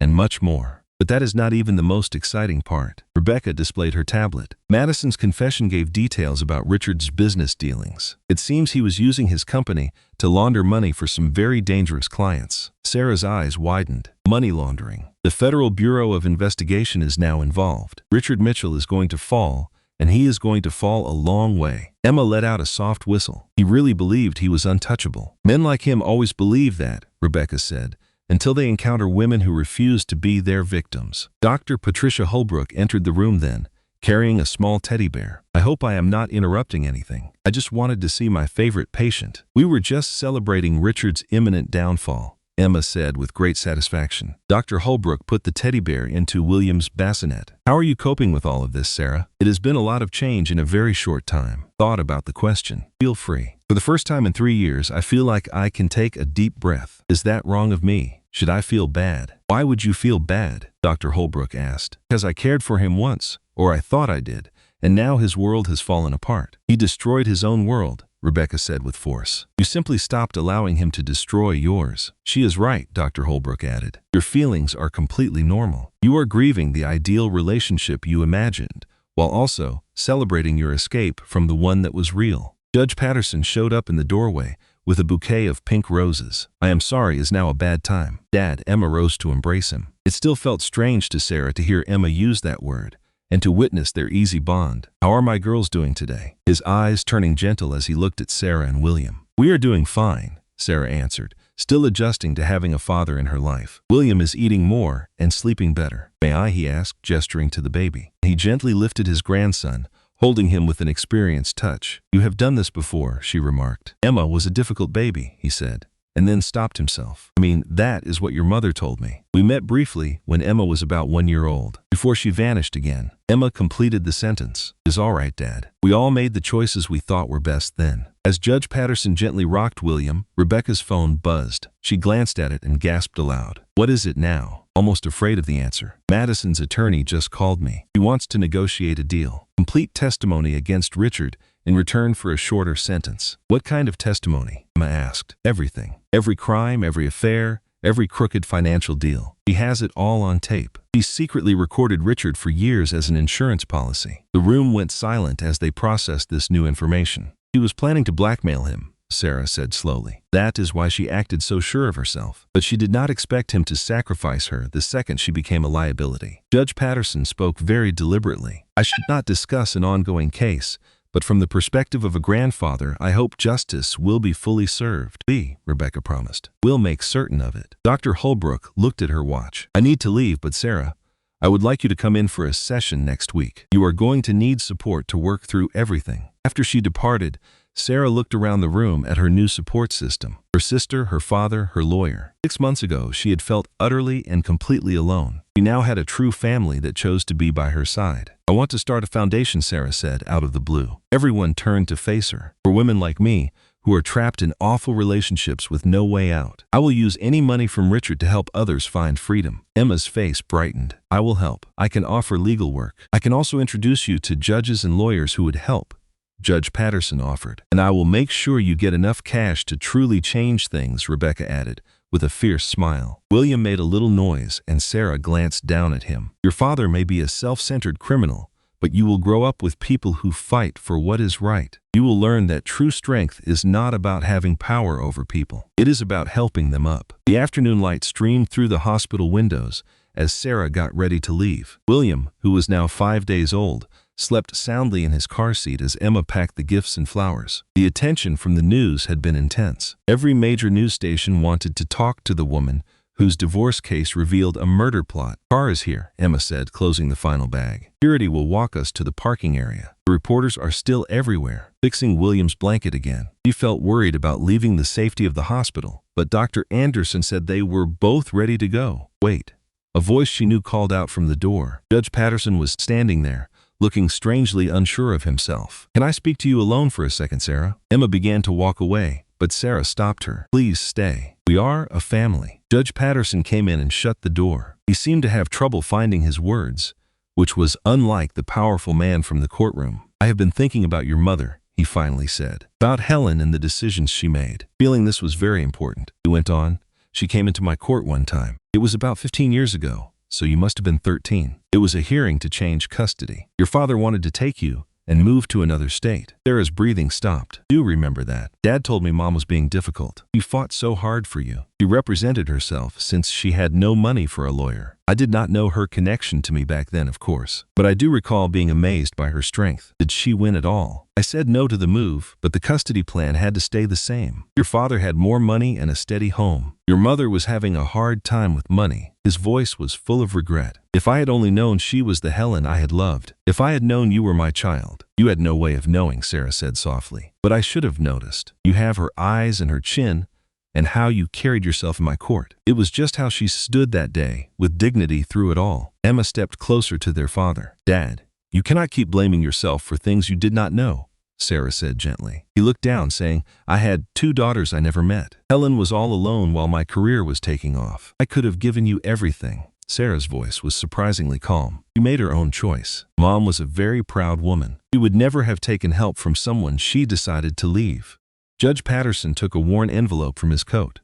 and much more. But that is not even the most exciting part. Rebecca displayed her tablet. Madison's confession gave details about Richard's business dealings. It seems he was using his company to launder money for some very dangerous clients. Sarah's eyes widened. Money laundering. The Federal Bureau of Investigation is now involved. Richard Mitchell is going to fall, and he is going to fall a long way. Emma let out a soft whistle. He really believed he was untouchable. Men like him always believe that, Rebecca said, until they encounter women who refuse to be their victims. Dr. Patricia Holbrook entered the room then, carrying a small teddy bear. I hope I am not interrupting anything. I just wanted to see my favorite patient. We were just celebrating Richard's imminent downfall, Emma said with great satisfaction. Dr. Holbrook put the teddy bear into William's bassinet. How are you coping with all of this, Sarah? It has been a lot of change in a very short time. Thought about the question. Feel free. For the first time in 3 years, I feel like I can take a deep breath. Is that wrong of me? Should I feel bad? Why would you feel bad? Dr. Holbrook asked. Because I cared for him once, or I thought I did, and now his world has fallen apart. He destroyed his own world, Rebecca said with force. You simply stopped allowing him to destroy yours. She is right, Dr. Holbrook added. Your feelings are completely normal. You are grieving the ideal relationship you imagined, while also celebrating your escape from the one that was real. Judge Patterson showed up in the doorway with a bouquet of pink roses. I am sorry is now a bad time. Dad, Emma rose to embrace him. It still felt strange to Sarah to hear Emma use that word, and to witness their easy bond. How are my girls doing today? His eyes turning gentle as he looked at Sarah and William. We are doing fine, Sarah answered, still adjusting to having a father in her life. William is eating more and sleeping better. May I? He asked, gesturing to the baby. He gently lifted his grandson, holding him with an experienced touch. You have done this before, she remarked. Emma was a difficult baby, he said, and then stopped himself. I mean, that is what your mother told me. We met briefly when Emma was about 1 year old, before she vanished again. Emma completed the sentence. It is all right, Dad. We all made the choices we thought were best then. As Judge Patterson gently rocked William, Rebecca's phone buzzed. She glanced at it and gasped aloud. What is it now? Almost afraid of the answer. Madison's attorney just called me. He wants to negotiate a deal. Complete testimony against Richard in return for a shorter sentence. What kind of testimony? Emma asked. Everything. Every crime, every affair, every crooked financial deal. He has it all on tape. He secretly recorded Richard for years as an insurance policy. The room went silent as they processed this new information. He was planning to blackmail him, Sarah said slowly. That is why she acted so sure of herself. But she did not expect him to sacrifice her the second she became a liability. Judge Patterson spoke very deliberately. I should not discuss an ongoing case, but from the perspective of a grandfather, I hope justice will be fully served. Rebecca promised. We'll make certain of it. Dr. Holbrook looked at her watch. I need to leave, but Sarah, I would like you to come in for a session next week. You are going to need support to work through everything. After she departed, Sarah looked around the room at her new support system. Her sister, her father, her lawyer. 6 months ago, she had felt utterly and completely alone. She now had a true family that chose to be by her side. I want to start a foundation, Sarah said out of the blue. Everyone turned to face her. For women like me, who are trapped in awful relationships with no way out. I will use any money from Richard to help others find freedom. Emma's face brightened. I will help. I can offer legal work. I can also introduce you to judges and lawyers who would help, Judge Patterson offered. And I will make sure you get enough cash to truly change things, Rebecca added, with a fierce smile. William made a little noise, and Sarah glanced down at him. Your father may be a self-centered criminal, but you will grow up with people who fight for what is right. You will learn that true strength is not about having power over people. It is about helping them up. The afternoon light streamed through the hospital windows as Sarah got ready to leave. William, who was now 5 days old, slept soundly in his car seat as Emma packed the gifts and flowers. The attention from the news had been intense. Every major news station wanted to talk to the woman whose divorce case revealed a murder plot. Car is here, Emma said, closing the final bag. Security will walk us to the parking area. The reporters are still everywhere, fixing William's blanket again. She felt worried about leaving the safety of the hospital, but Dr. Anderson said they were both ready to go. Wait. A voice she knew called out from the door. Judge Patterson was standing there, looking strangely unsure of himself. Can I speak to you alone for a second, Sarah? Emma began to walk away, but Sarah stopped her. Please stay. We are a family. Judge Patterson came in and shut the door. He seemed to have trouble finding his words, which was unlike the powerful man from the courtroom. I have been thinking about your mother, he finally said. About Helen and the decisions she made. Feeling this was very important. He went on. She came into my court one time. It was about 15 years ago. So you must have been 13. It was a hearing to change custody. Your father wanted to take you and move to another state. Sarah's breathing stopped. Do remember that. Dad told me Mom was being difficult. She fought so hard for you. She represented herself since she had no money for a lawyer. I did not know her connection to me back then, of course, but I do recall being amazed by her strength. Did she win at all? I said no to the move, but the custody plan had to stay the same. Your father had more money and a steady home. Your mother was having a hard time with money. His voice was full of regret. If I had only known she was the Helen I had loved. If I had known you were my child. You had no way of knowing, Sarah said softly. But I should have noticed. You have her eyes and her chin, and how you carried yourself in my court. It was just how she stood that day, with dignity through it all. Emma stepped closer to their father. Dad, you cannot keep blaming yourself for things you did not know, Sarah said gently. He looked down, saying, I had 2 daughters I never met. Helen was all alone while my career was taking off. I could have given you everything. Sarah's voice was surprisingly calm. She made her own choice. Mom was a very proud woman. She would never have taken help from someone she decided to leave. Judge Patterson took a worn envelope from his coat.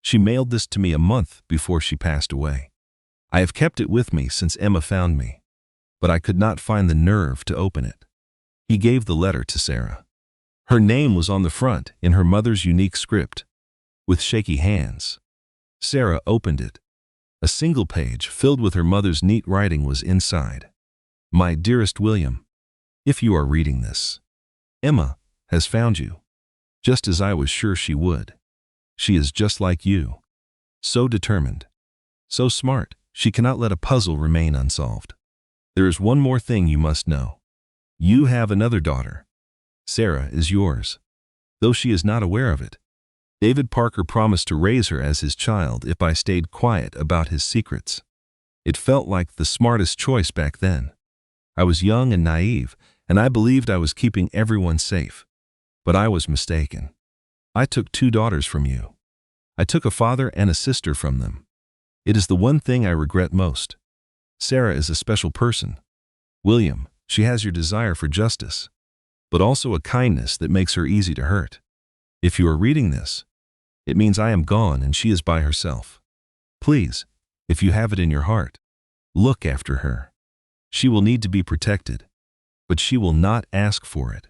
She mailed this to me a month before she passed away. I have kept it with me since Emma found me, but I could not find the nerve to open it. He gave the letter to Sarah. Her name was on the front in her mother's unique script. With shaky hands, Sarah opened it. A single page filled with her mother's neat writing was inside. My dearest William, if you are reading this, Emma has found you, just as I was sure she would. She is just like you, so determined, so smart, she cannot let a puzzle remain unsolved. There is one more thing you must know. You have another daughter. Sarah is yours, though she is not aware of it. David Parker promised to raise her as his child if I stayed quiet about his secrets. It felt like the smartest choice back then. I was young and naive, and I believed I was keeping everyone safe. But I was mistaken. I took 2 daughters from you. I took a father and a sister from them. It is the one thing I regret most. Sarah is a special person. William, she has your desire for justice, but also a kindness that makes her easy to hurt. If you are reading this, it means I am gone and she is by herself. Please, if you have it in your heart, look after her. She will need to be protected, but she will not ask for it.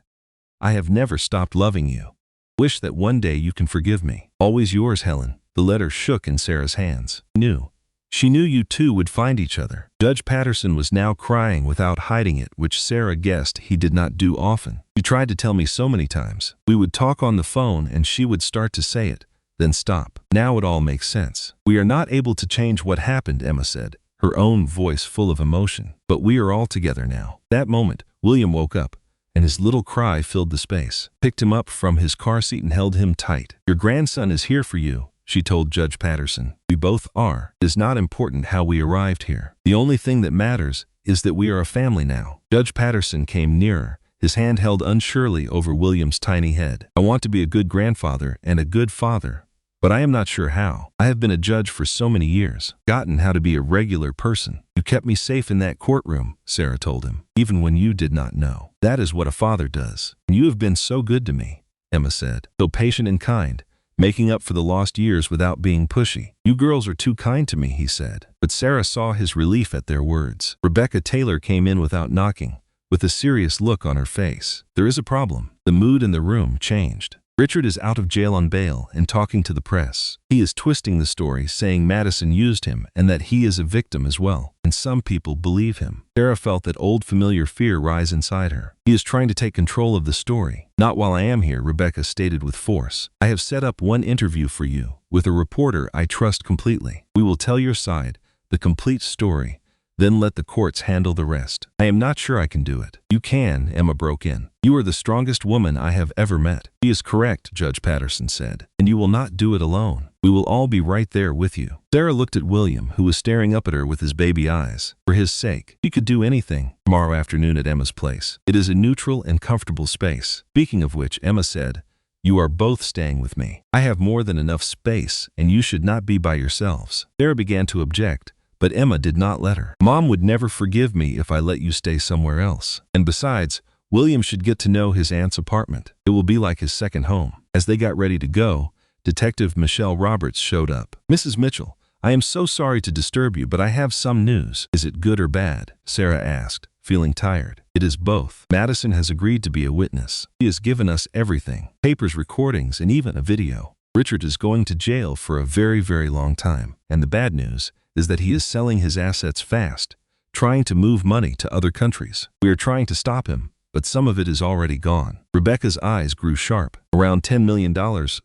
I have never stopped loving you. Wish that one day you can forgive me. Always yours, Helen. The letter shook in Sarah's hands. She knew you two would find each other. Judge Patterson was now crying without hiding it, which Sarah guessed he did not do often. She tried to tell me so many times. We would talk on the phone and she would start to say it, then stop. Now it all makes sense. We are not able to change what happened, Emma said, her own voice full of emotion. But we are all together now. That moment, William woke up, and his little cry filled the space. Picked him up from his car seat and held him tight. Your grandson is here for you, she told Judge Patterson. We both are. It is not important how we arrived here. The only thing that matters is that we are a family now. Judge Patterson came nearer, his hand held unsurely over William's tiny head. I want to be a good grandfather and a good father, but I am not sure how. I have been a judge for so many years, gotten how to be a regular person. You kept me safe in that courtroom, Sarah told him, even when you did not know. That is what a father does. And you have been so good to me, Emma said, so patient and kind, making up for the lost years without being pushy. You girls are too kind to me, he said. But Sarah saw his relief at their words. Rebecca Taylor came in without knocking, with a serious look on her face. There is a problem. The mood in the room changed. Richard is out of jail on bail and talking to the press. He is twisting the story, saying Madison used him and that he is a victim as well. And some people believe him. Sarah felt that old familiar fear rise inside her. He is trying to take control of the story. Not while I am here, Rebecca stated with force. I have set up one interview for you, with a reporter I trust completely. We will tell your side, the complete story, then let the courts handle the rest. I am not sure I can do it. You can, Emma broke in. You are the strongest woman I have ever met. She is correct, Judge Patterson said, and you will not do it alone. We will all be right there with you. Sarah looked at William, who was staring up at her with his baby eyes. For his sake, she could do anything. Tomorrow afternoon at Emma's place. It is a neutral and comfortable space. Speaking of which, Emma said, you are both staying with me. I have more than enough space, and you should not be by yourselves. Sarah began to object, but Emma did not let her. Mom would never forgive me if I let you stay somewhere else. And besides, William should get to know his aunt's apartment. It will be like his second home. As they got ready to go, Detective Michelle Roberts showed up. Mrs. Mitchell, I am so sorry to disturb you, but I have some news. Is it good or bad? Sarah asked, feeling tired. It is both. Madison has agreed to be a witness. He has given us everything. Papers, recordings, and even a video. Richard is going to jail for a very, very long time. And the bad news is that he is selling his assets fast, trying to move money to other countries. We are trying to stop him, but some of it is already gone. Rebecca's eyes grew sharp. Around $10 million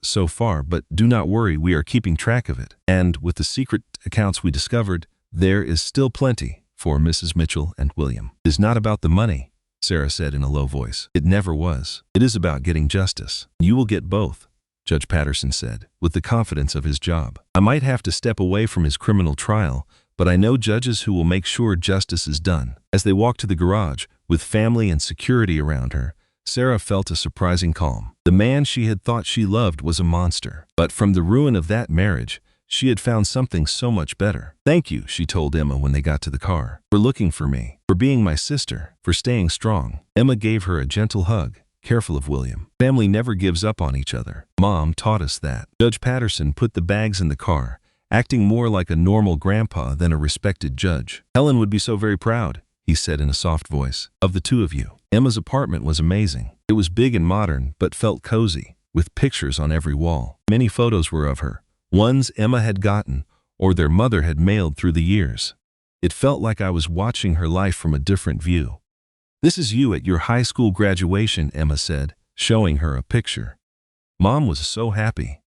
so far, but do not worry, we are keeping track of it. And with the secret accounts we discovered, there is still plenty for Mrs. Mitchell and William. It is not about the money, Sarah said in a low voice. It never was. It is about getting justice. You will get both, Judge Patterson said, with the confidence of his job. I might have to step away from his criminal trial, but I know judges who will make sure justice is done. As they walked to the garage, with family and security around her, Sarah felt a surprising calm. The man she had thought she loved was a monster. But from the ruin of that marriage, she had found something so much better. Thank you, she told Emma when they got to the car, for looking for me, for being my sister, for staying strong. Emma gave her a gentle hug, careful of William. Family never gives up on each other. Mom taught us that. Judge Patterson put the bags in the car, acting more like a normal grandpa than a respected judge. Helen would be so very proud, he said in a soft voice, of the two of you. Emma's apartment was amazing. It was big and modern, but felt cozy, with pictures on every wall. Many photos were of her, ones Emma had gotten or their mother had mailed through the years. It felt like I was watching her life from a different view. "This is you at your high school graduation," Emma said, showing her a picture. Mom was so happy.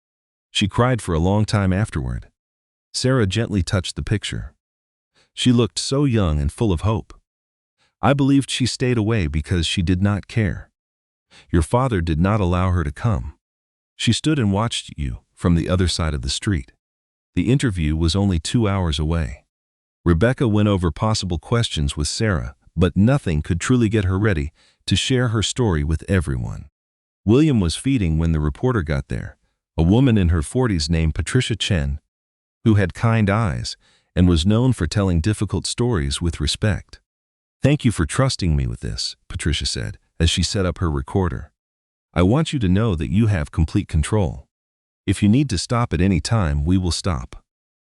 She cried for a long time afterward. Sarah gently touched the picture. She looked so young and full of hope. "I believed she stayed away because she did not care. Your father did not allow her to come. She stood and watched you from the other side of the street." The interview was only 2 hours away. Rebecca went over possible questions with Sarah, but nothing could truly get her ready to share her story with everyone. William was feeding when the reporter got there, a woman in her 40s named Patricia Chen, who had kind eyes and was known for telling difficult stories with respect. "Thank you for trusting me with this," Patricia said, as she set up her recorder. "I want you to know that you have complete control. If you need to stop at any time, we will stop."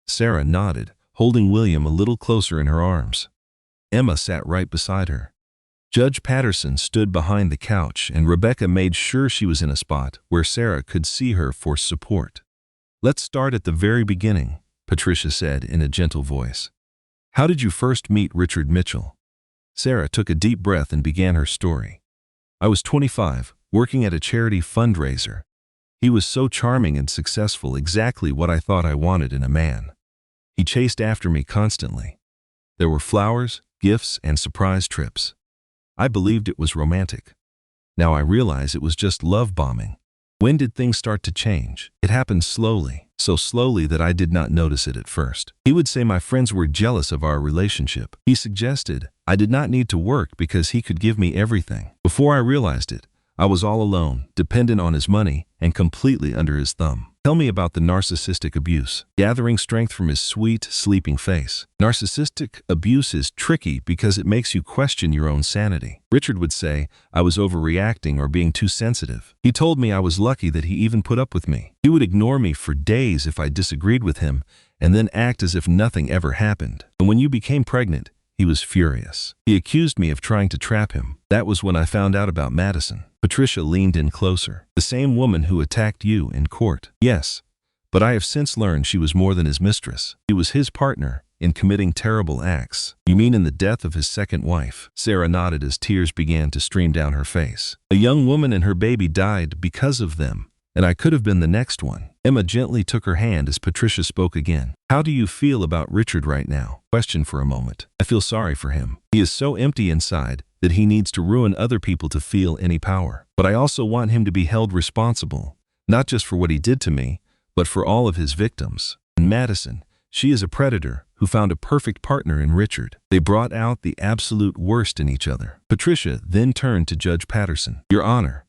Sarah nodded, holding William a little closer in her arms. Emma sat right beside her. Judge Patterson stood behind the couch, and Rebecca made sure she was in a spot where Sarah could see her for support. "Let's start at the very beginning," Patricia said in a gentle voice. "How did you first meet Richard Mitchell?" Sarah took a deep breath and began her story. "I was 25, working at a charity fundraiser. He was so charming and successful, exactly what I thought I wanted in a man. He chased after me constantly. There were flowers, gifts, and surprise trips. I believed it was romantic. Now I realize it was just love bombing." "When did things start to change?" "It happened slowly, so slowly that I did not notice it at first. He would say my friends were jealous of our relationship. He suggested I did not need to work because he could give me everything. Before I realized it, I was all alone, dependent on his money, and completely under his thumb." "Tell me about the narcissistic abuse." Gathering strength from his sweet, sleeping face. "Narcissistic abuse is tricky because it makes you question your own sanity. Richard would say I was overreacting or being too sensitive. He told me I was lucky that he even put up with me. He would ignore me for days if I disagreed with him, and then act as if nothing ever happened. And when you became pregnant, he was furious. He accused me of trying to trap him. That was when I found out about Madison." Patricia leaned in closer. "The same woman who attacked you in court?" "Yes, but I have since learned she was more than his mistress. She was his partner in committing terrible acts." "You mean in the death of his second wife?" Sarah nodded as tears began to stream down her face. "A young woman and her baby died because of them, and I could have been the next one." Emma gently took her hand as Patricia spoke again. "How do you feel about Richard right now?" Question for a moment. "I feel sorry for him. He is so empty inside that he needs to ruin other people to feel any power. But I also want him to be held responsible, not just for what he did to me, but for all of his victims. And Madison, she is a predator who found a perfect partner in Richard. They brought out the absolute worst in each other." Patricia then turned to Judge Patterson. "Your Honor,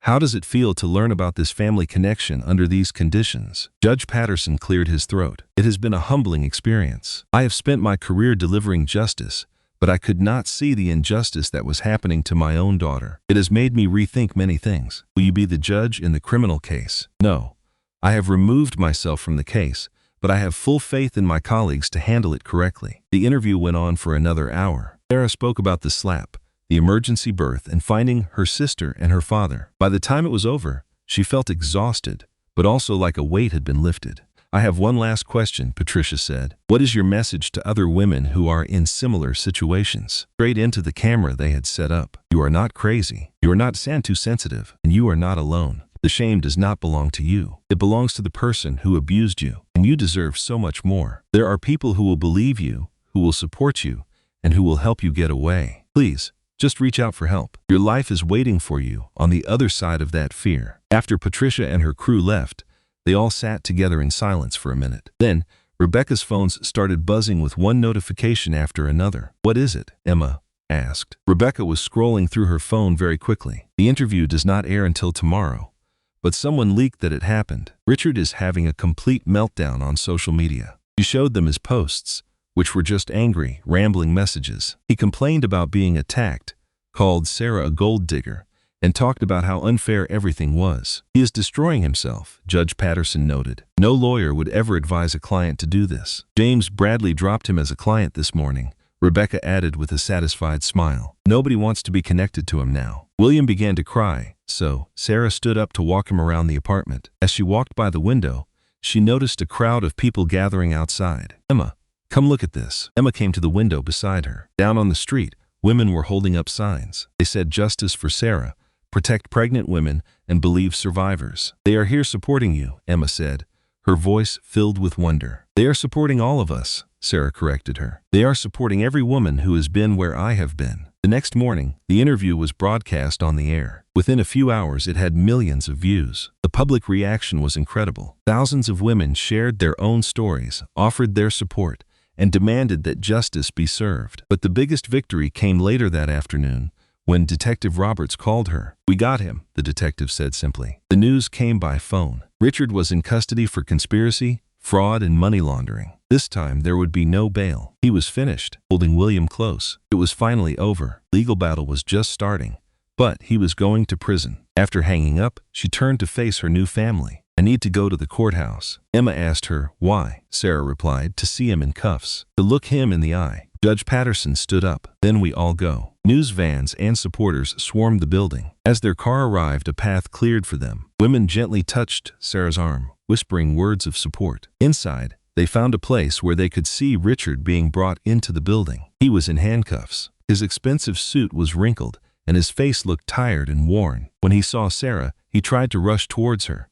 how does it feel to learn about this family connection under these conditions?" Judge Patterson cleared his throat. "It has been a humbling experience. I have spent my career delivering justice, but I could not see the injustice that was happening to my own daughter. It has made me rethink many things." "Will you be the judge in the criminal case?" "No. I have removed myself from the case, but I have full faith in my colleagues to handle it correctly." The interview went on for another hour. Sarah spoke about the slap, the emergency birth, and finding her sister and her father. By the time it was over, she felt exhausted, but also like a weight had been lifted. "I have one last question," Patricia said. "What is your message to other women who are in similar situations?" Straight into the camera they had set up. "You are not crazy. You are not too sensitive, and you are not alone. The shame does not belong to you. It belongs to the person who abused you, and you deserve so much more. There are people who will believe you, who will support you, and who will help you get away. Please, just reach out for help. Your life is waiting for you on the other side of that fear." After Patricia and her crew left, they all sat together in silence for a minute. Then, Rebecca's phones started buzzing with one notification after another. "What is it?" Emma asked. Rebecca was scrolling through her phone very quickly. "The interview does not air until tomorrow, but someone leaked that it happened. Richard is having a complete meltdown on social media." She showed them his posts, which were just angry, rambling messages. He complained about being attacked, called Sarah a gold digger, and talked about how unfair everything was. "He is destroying himself," Judge Patterson noted. "No lawyer would ever advise a client to do this. James Bradley dropped him as a client this morning, Rebecca added with a satisfied smile. Nobody wants to be connected to him now. William began to cry, so Sarah stood up to walk him around the apartment. As she walked by the window, she noticed a crowd of people gathering outside. Emma, come look at this. Emma came to the window beside her. Down on the street, women were holding up signs. They said justice for Sarah, protect pregnant women, and believe survivors. They are here supporting you, Emma said, her voice filled with wonder. They are supporting all of us, Sarah corrected her. They are supporting every woman who has been where I have been. The next morning, the interview was broadcast on the air. Within a few hours, it had millions of views. The public reaction was incredible. Thousands of women shared their own stories, offered their support, and demanded that justice be served. But the biggest victory came later that afternoon, when Detective Roberts called her. We got him, the detective said simply. The news came by phone. Richard was in custody for conspiracy, fraud, and money laundering. This time there would be no bail. He was finished, holding William close. It was finally over. Legal battle was just starting, but he was going to prison. After hanging up, she turned to face her new family. I need to go to the courthouse. Emma asked her, why? Sarah replied, to see him in cuffs, to look him in the eye. Judge Patterson stood up. Then we all go. News vans and supporters swarmed the building. As their car arrived, a path cleared for them. Women gently touched Sarah's arm, whispering words of support. Inside, they found a place where they could see Richard being brought into the building. He was in handcuffs. His expensive suit was wrinkled, and his face looked tired and worn. When he saw Sarah, he tried to rush towards her,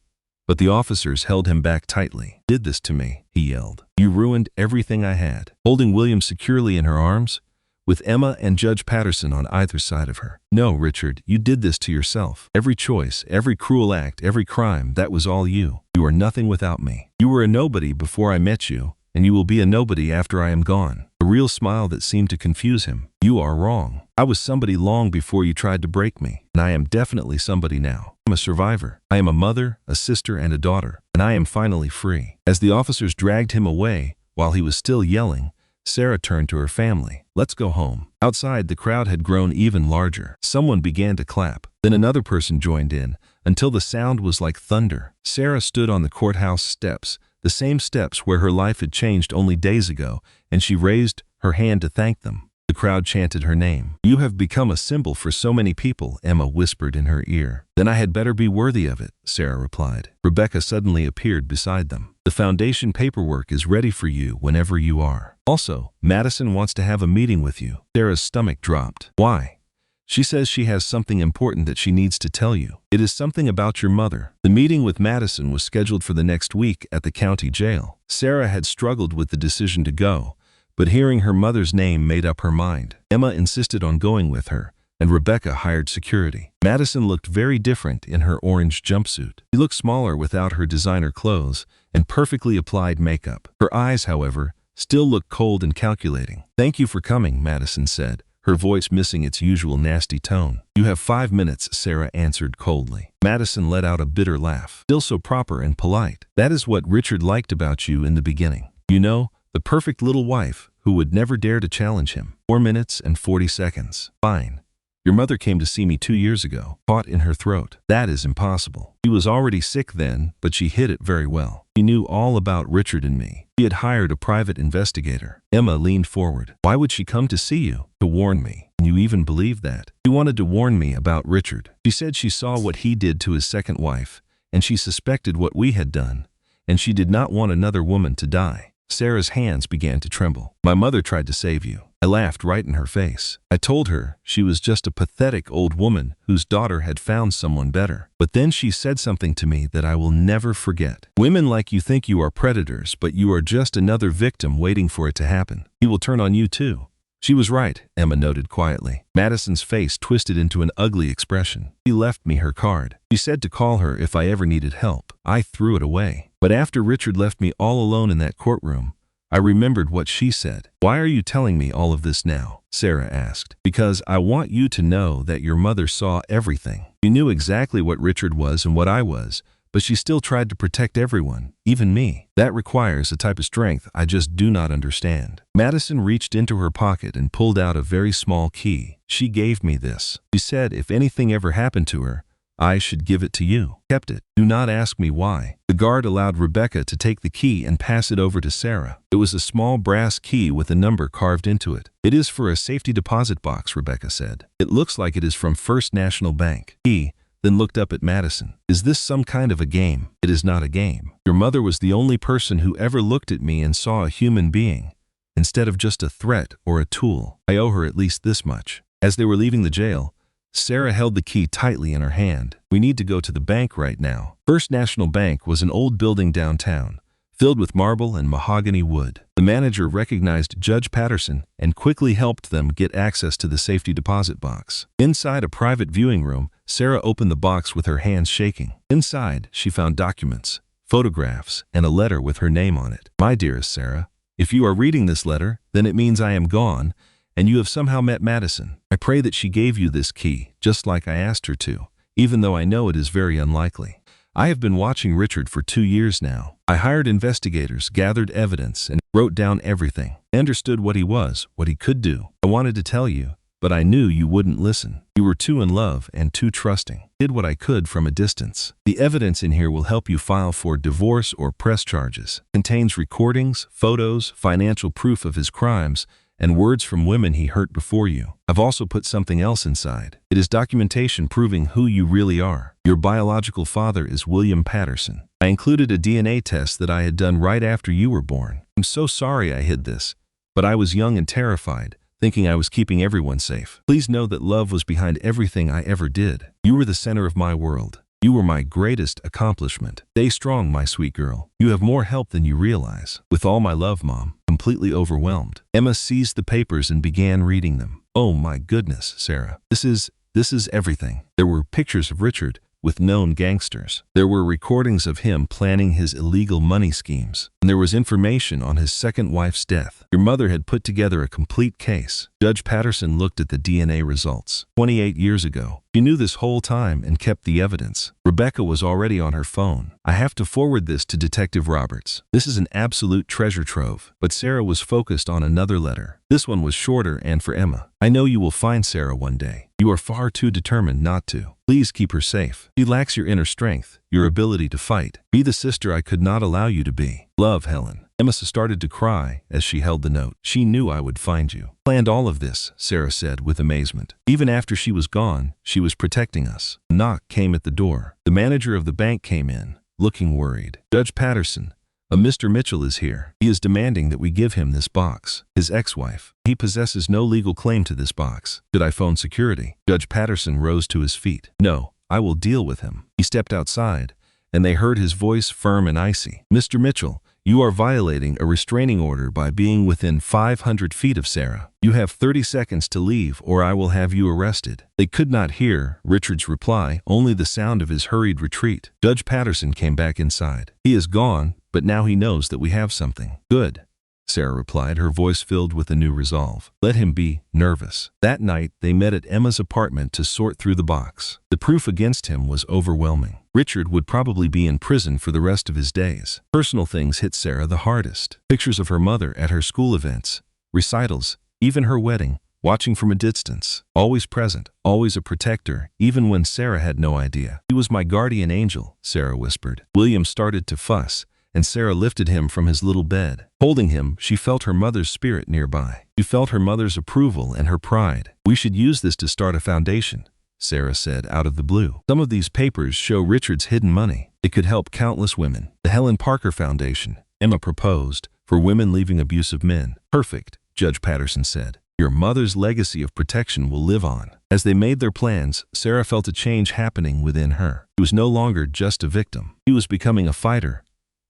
but the officers held him back tightly. Did this to me, he yelled. You ruined everything I had. Holding William securely in her arms, with Emma and Judge Patterson on either side of her. No, Richard, you did this to yourself. Every choice, every cruel act, every crime, that was all you. You are nothing without me. You were a nobody before I met you, and you will be a nobody after I am gone. A real smile that seemed to confuse him. You are wrong. I was somebody long before you tried to break me, and I am definitely somebody now. I'm a survivor. I am a mother, a sister, and a daughter, and I am finally free. As the officers dragged him away, while he was still yelling, Sarah turned to her family. Let's go home. Outside, the crowd had grown even larger. Someone began to clap. Then another person joined in, until the sound was like thunder. Sarah stood on the courthouse steps, the same steps where her life had changed only days ago, and she raised her hand to thank them. The crowd chanted her name. You have become a symbol for so many people, Emma whispered in her ear. Then I had better be worthy of it, Sarah replied. Rebecca suddenly appeared beside them. The foundation paperwork is ready for you whenever you are. Also, Madison wants to have a meeting with you. Sarah's stomach dropped. Why? She says she has something important that she needs to tell you. It is something about your mother. The meeting with Madison was scheduled for the next week at the county jail. Sarah had struggled with the decision to go, but hearing her mother's name made up her mind. Emma insisted on going with her, and Rebecca hired security. Madison looked very different in her orange jumpsuit. She looked smaller without her designer clothes and perfectly applied makeup. Her eyes, however, still looked cold and calculating. Thank you for coming, Madison said, her voice missing its usual nasty tone. You have 5 minutes, Sarah answered coldly. Madison let out a bitter laugh. Still so proper and polite. That is what Richard liked about you in the beginning. You know, the perfect little wife who would never dare to challenge him. 4 minutes and 40 seconds. Fine. Your mother came to see me 2 years ago, caught in her throat. That is impossible. She was already sick then, but she hid it very well. She knew all about Richard and me. She had hired a private investigator. Emma leaned forward. Why would she come to see you? To warn me. And you even believed that? She wanted to warn me about Richard. She said she saw what he did to his second wife, and she suspected what we had done, and she did not want another woman to die. Sarah's hands began to tremble. My mother tried to save you. I laughed right in her face. I told her she was just a pathetic old woman whose daughter had found someone better. But then she said something to me that I will never forget. Women like you think you are predators, but you are just another victim waiting for it to happen. He will turn on you too. She was right, Emma noted quietly. Madison's face twisted into an ugly expression. She left me her card. She said to call her if I ever needed help. I threw it away. But after Richard left me all alone in that courtroom, I remembered what she said. Why are you telling me all of this now? Sarah asked. Because I want you to know that your mother saw everything. She knew exactly what Richard was and what I was, but she still tried to protect everyone, even me. That requires a type of strength I just do not understand. Madison reached into her pocket and pulled out a very small key. She gave me this. She said if anything ever happened to her, I should give it to you. Kept it. Do not ask me why. The guard allowed Rebecca to take the key and pass it over to Sarah. It was a small brass key with a number carved into it. It is for a safety deposit box, Rebecca said. It looks like it is from First National Bank. He then looked up at Madison. Is this some kind of a game? It is not a game. Your mother was the only person who ever looked at me and saw a human being, instead of just a threat or a tool. I owe her at least this much. As they were leaving the jail, Sarah held the key tightly in her hand. We need to go to the bank right now. First National Bank was an old building downtown, filled with marble and mahogany wood. The manager recognized Judge Patterson and quickly helped them get access to the safety deposit box. Inside a private viewing room, Sarah opened the box with her hands shaking. Inside, she found documents, photographs, and a letter with her name on it. My dearest Sarah, if you are reading this letter, then it means I am gone, and you have somehow met Madison. I pray that she gave you this key, just like I asked her to, even though I know it is very unlikely. I have been watching Richard for 2 years now. I hired investigators, gathered evidence, and wrote down everything. I understood what he was, what he could do. I wanted to tell you, but I knew you wouldn't listen. You were too in love and too trusting. Did what I could from a distance. The evidence in here will help you file for divorce or press charges. Contains recordings, photos, financial proof of his crimes, and words from women he hurt before you. I've also put something else inside. It is documentation proving who you really are. Your biological father is William Patterson. I included a DNA test that I had done right after you were born. I'm so sorry I hid this, but I was young and terrified, thinking I was keeping everyone safe. Please know that love was behind everything I ever did. You were the center of my world. You were my greatest accomplishment. Stay strong, my sweet girl. You have more help than you realize. With all my love, Mom. Completely overwhelmed. Emma seized the papers and began reading them. Oh my goodness, Sarah. This is everything. There were pictures of Richard with known gangsters. There were recordings of him planning his illegal money schemes. And there was information on his second wife's death. Your mother had put together a complete case. Judge Patterson looked at the DNA results. 28 years ago. She knew this whole time and kept the evidence. Rebecca was already on her phone. I have to forward this to Detective Roberts. This is an absolute treasure trove. But Sarah was focused on another letter. This one was shorter and for Emma. I know you will find Sarah one day. You are far too determined not to. Please keep her safe. She lacks your inner strength, your ability to fight. Be the sister I could not allow you to be. Love, Helen. Emma started to cry as she held the note. She knew I would find you. Planned all of this, Sarah said with amazement. Even after she was gone, she was protecting us. A knock came at the door. The manager of the bank came in, looking worried. Judge Patterson, a Mr. Mitchell is here. He is demanding that we give him this box. His ex-wife. He possesses no legal claim to this box. Should I phone security? Judge Patterson rose to his feet. No, I will deal with him. He stepped outside, and they heard his voice firm and icy. Mr. Mitchell, you are violating a restraining order by being within 500 feet of Sarah. You have 30 seconds to leave or I will have you arrested. They could not hear Richard's reply, only the sound of his hurried retreat. Judge Patterson came back inside. He is gone, but now he knows that we have something. Good, Sarah replied, her voice filled with a new resolve. Let him be nervous. That night, they met at Emma's apartment to sort through the box. The proof against him was overwhelming. Richard would probably be in prison for the rest of his days. Personal things hit Sarah the hardest. Pictures of her mother at her school events, recitals, even her wedding, watching from a distance. Always present, always a protector, even when Sarah had no idea. He was my guardian angel, Sarah whispered. William started to fuss, and Sarah lifted him from his little bed. Holding him, she felt her mother's spirit nearby. She felt her mother's approval and her pride. We should use this to start a foundation, Sarah said out of the blue. Some of these papers show Richard's hidden money. It could help countless women. The Helen Parker Foundation, Emma proposed, for women leaving abusive men. Perfect, Judge Patterson said. Your mother's legacy of protection will live on. As they made their plans, Sarah felt a change happening within her. She was no longer just a victim. She was becoming a fighter,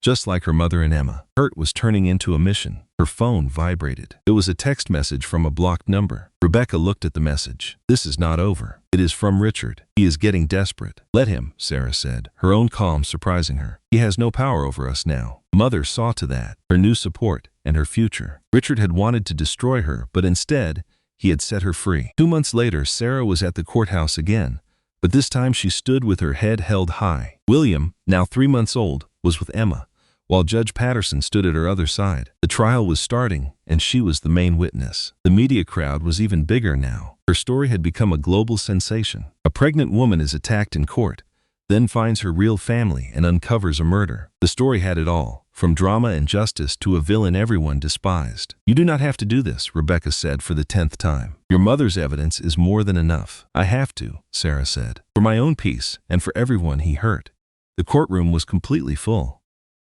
just like her mother and Emma. Hurt was turning into a mission. Her phone vibrated. It was a text message from a blocked number. Rebecca looked at the message. This is not over. It is from Richard. He is getting desperate. Let him, Sarah said, her own calm surprising her. He has no power over us now. Mother saw to that, her new support and her future. Richard had wanted to destroy her, but instead, he had set her free. 2 months later, Sarah was at the courthouse again, but this time she stood with her head held high. William, now 3 months old, was with Emma, while Judge Patterson stood at her other side. The trial was starting, and she was the main witness. The media crowd was even bigger now. Her story had become a global sensation. A pregnant woman is attacked in court, then finds her real family and uncovers a murder. The story had it all, from drama and justice to a villain everyone despised. "You do not have to do this," Rebecca said for the 10th time. "Your mother's evidence is more than enough." "I have to," Sarah said, "for my own peace and for everyone he hurt." The courtroom was completely full.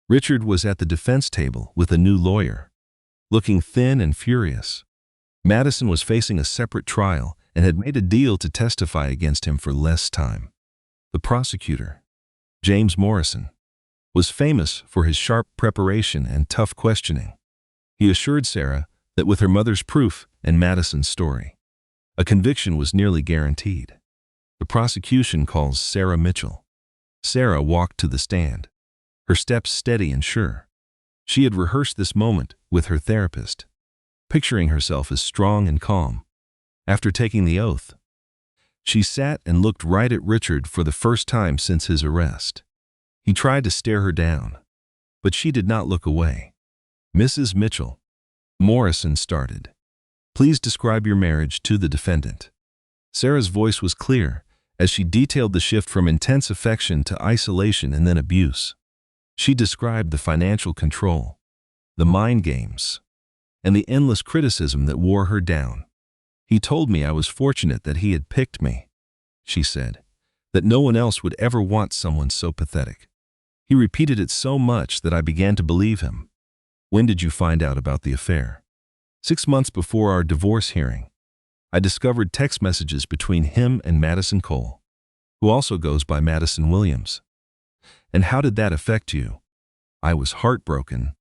Richard was at the defense table with a new lawyer, looking thin and furious. Madison was facing a separate trial and had made a deal to testify against him for less time. The prosecutor, James Morrison, was famous for his sharp preparation and tough questioning. He assured Sarah that with her mother's proof and Madison's story, a conviction was nearly guaranteed. The prosecution calls Sarah Mitchell. Sarah walked to the stand, her steps steady and sure. She had rehearsed this moment with her therapist, picturing herself as strong and calm. After taking the oath, she sat and looked right at Richard for the first time since his arrest. He tried to stare her down, but she did not look away. "Mrs. Mitchell," Morrison started, "please describe your marriage to the defendant." Sarah's voice was clear as she detailed the shift from intense affection to isolation and then abuse. She described the financial control, the mind games, and the endless criticism that wore her down. "He told me I was fortunate that he had picked me," she said, "that no one else would ever want someone so pathetic. He repeated it so much that I began to believe him." "When did you find out about the affair?" 6 months before our divorce hearing. I discovered text messages between him and Madison Cole, who also goes by Madison Williams." "And how did that affect you?" "I was heartbroken,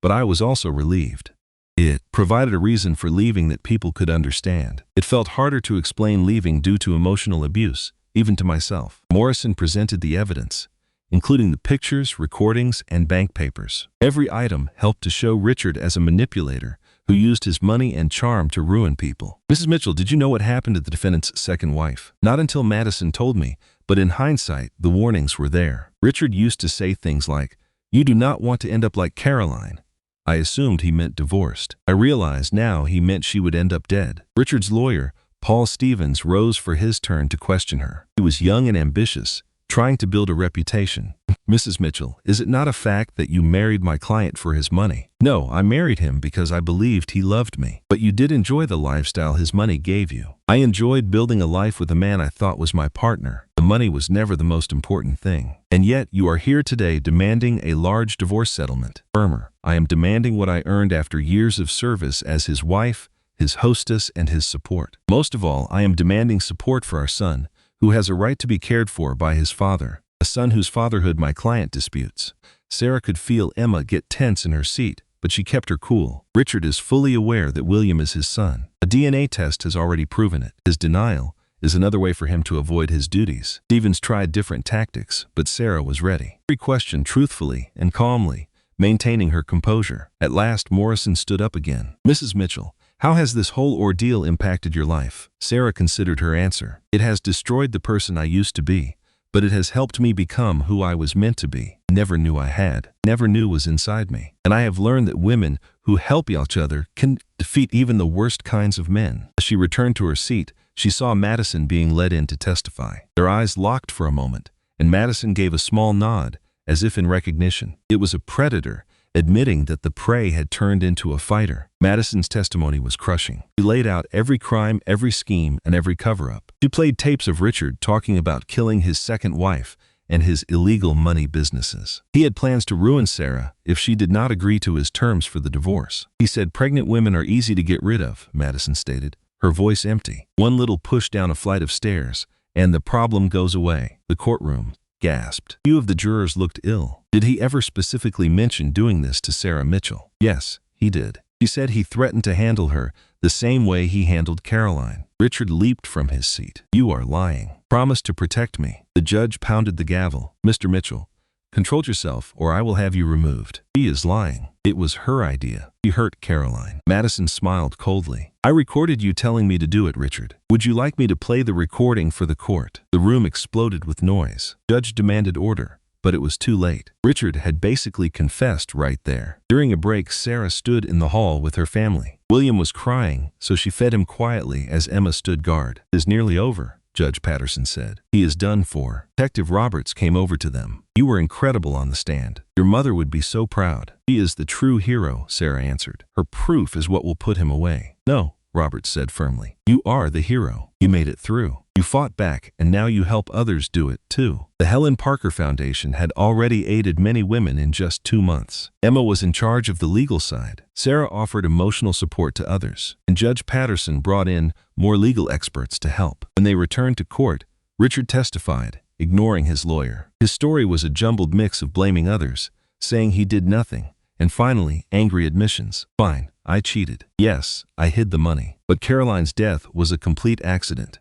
but I was also relieved. It provided a reason for leaving that people could understand. It felt harder to explain leaving due to emotional abuse, even to myself." Morrison presented the evidence, including the pictures, recordings, and bank papers. Every item helped to show Richard as a manipulator who used his money and charm to ruin people. "Mrs. Mitchell, did you know what happened to the defendant's second wife?" "Not until Madison told me, but in hindsight, the warnings were there. Richard used to say things like, 'You do not want to end up like Caroline.' I assumed he meant divorced. I realize now he meant she would end up dead." Richard's lawyer, Paul Stevens, rose for his turn to question her. He was young and ambitious, trying to build a reputation. "Mrs. Mitchell, is it not a fact that you married my client for his money?" "No, I married him because I believed he loved me." "But you did enjoy the lifestyle his money gave you." "I enjoyed building a life with a man I thought was my partner. The money was never the most important thing." "And yet you are here today demanding a large divorce settlement." "Firmer, I am demanding what I earned after years of service as his wife, his hostess, and his support. Most of all, I am demanding support for our son, who has a right to be cared for by his father, a son whose fatherhood my client disputes." Sarah could feel Emma get tense in her seat, but she kept her cool. "Richard is fully aware that William is his son. A DNA test has already proven it. His denial is another way for him to avoid his duties." Stevens tried different tactics, but Sarah was ready. She questioned truthfully and calmly, maintaining her composure. At last, Morrison stood up again. "Mrs. Mitchell, how has this whole ordeal impacted your life?" Sarah considered her answer. "It has destroyed the person I used to be, but it has helped me become who I was meant to be. Never knew I had, never knew was inside me. And I have learned that women who help each other can defeat even the worst kinds of men." As she returned to her seat, she saw Madison being led in to testify. Their eyes locked for a moment, and Madison gave a small nod, as if in recognition. It was a predator, admitting that the prey had turned into a fighter. Madison's testimony was crushing. She laid out every crime, every scheme, and every cover-up. She played tapes of Richard talking about killing his second wife and his illegal money businesses. He had plans to ruin Sarah if she did not agree to his terms for the divorce. He said pregnant women are easy to get rid of, Madison stated, her voice empty. "One little push down a flight of stairs, and the problem goes away." The courtroom gasped. Few of the jurors looked ill. Did he ever specifically mention doing this to Sarah Mitchell? Yes, he did. She said he threatened to handle her the same way he handled Caroline. Richard leaped from his seat. "You are lying. Promise to protect me." The judge pounded the gavel. "Mr. Mitchell, control yourself or I will have you removed." "He is lying. It was her idea. She hurt Caroline." Madison smiled coldly. "I recorded you telling me to do it, Richard. Would you like me to play the recording for the court?" The room exploded with noise. Judge demanded order. but it was too late. Richard had basically confessed right there. During a break, Sarah stood in the hall with her family. William was crying, so she fed him quietly as Emma stood guard. "It is nearly over," Judge Patterson said. "He is done for." Detective Roberts came over to them. "You were incredible on the stand. Your mother would be so proud." "She is the true hero," Sarah answered. "Her proof is what will put him away." "No," Roberts said firmly. "You are the hero. You made it through. You fought back, and now you help others do it, too." The Helen Parker Foundation had already aided many women in just 2 months. Emma was in charge of the legal side. Sarah offered emotional support to others, and Judge Patterson brought in more legal experts to help. When they returned to court, Richard testified, ignoring his lawyer. His story was a jumbled mix of blaming others, saying he did nothing, and finally, angry admissions. "Fine, I cheated. Yes, I hid the money. But Caroline's death was a complete accident.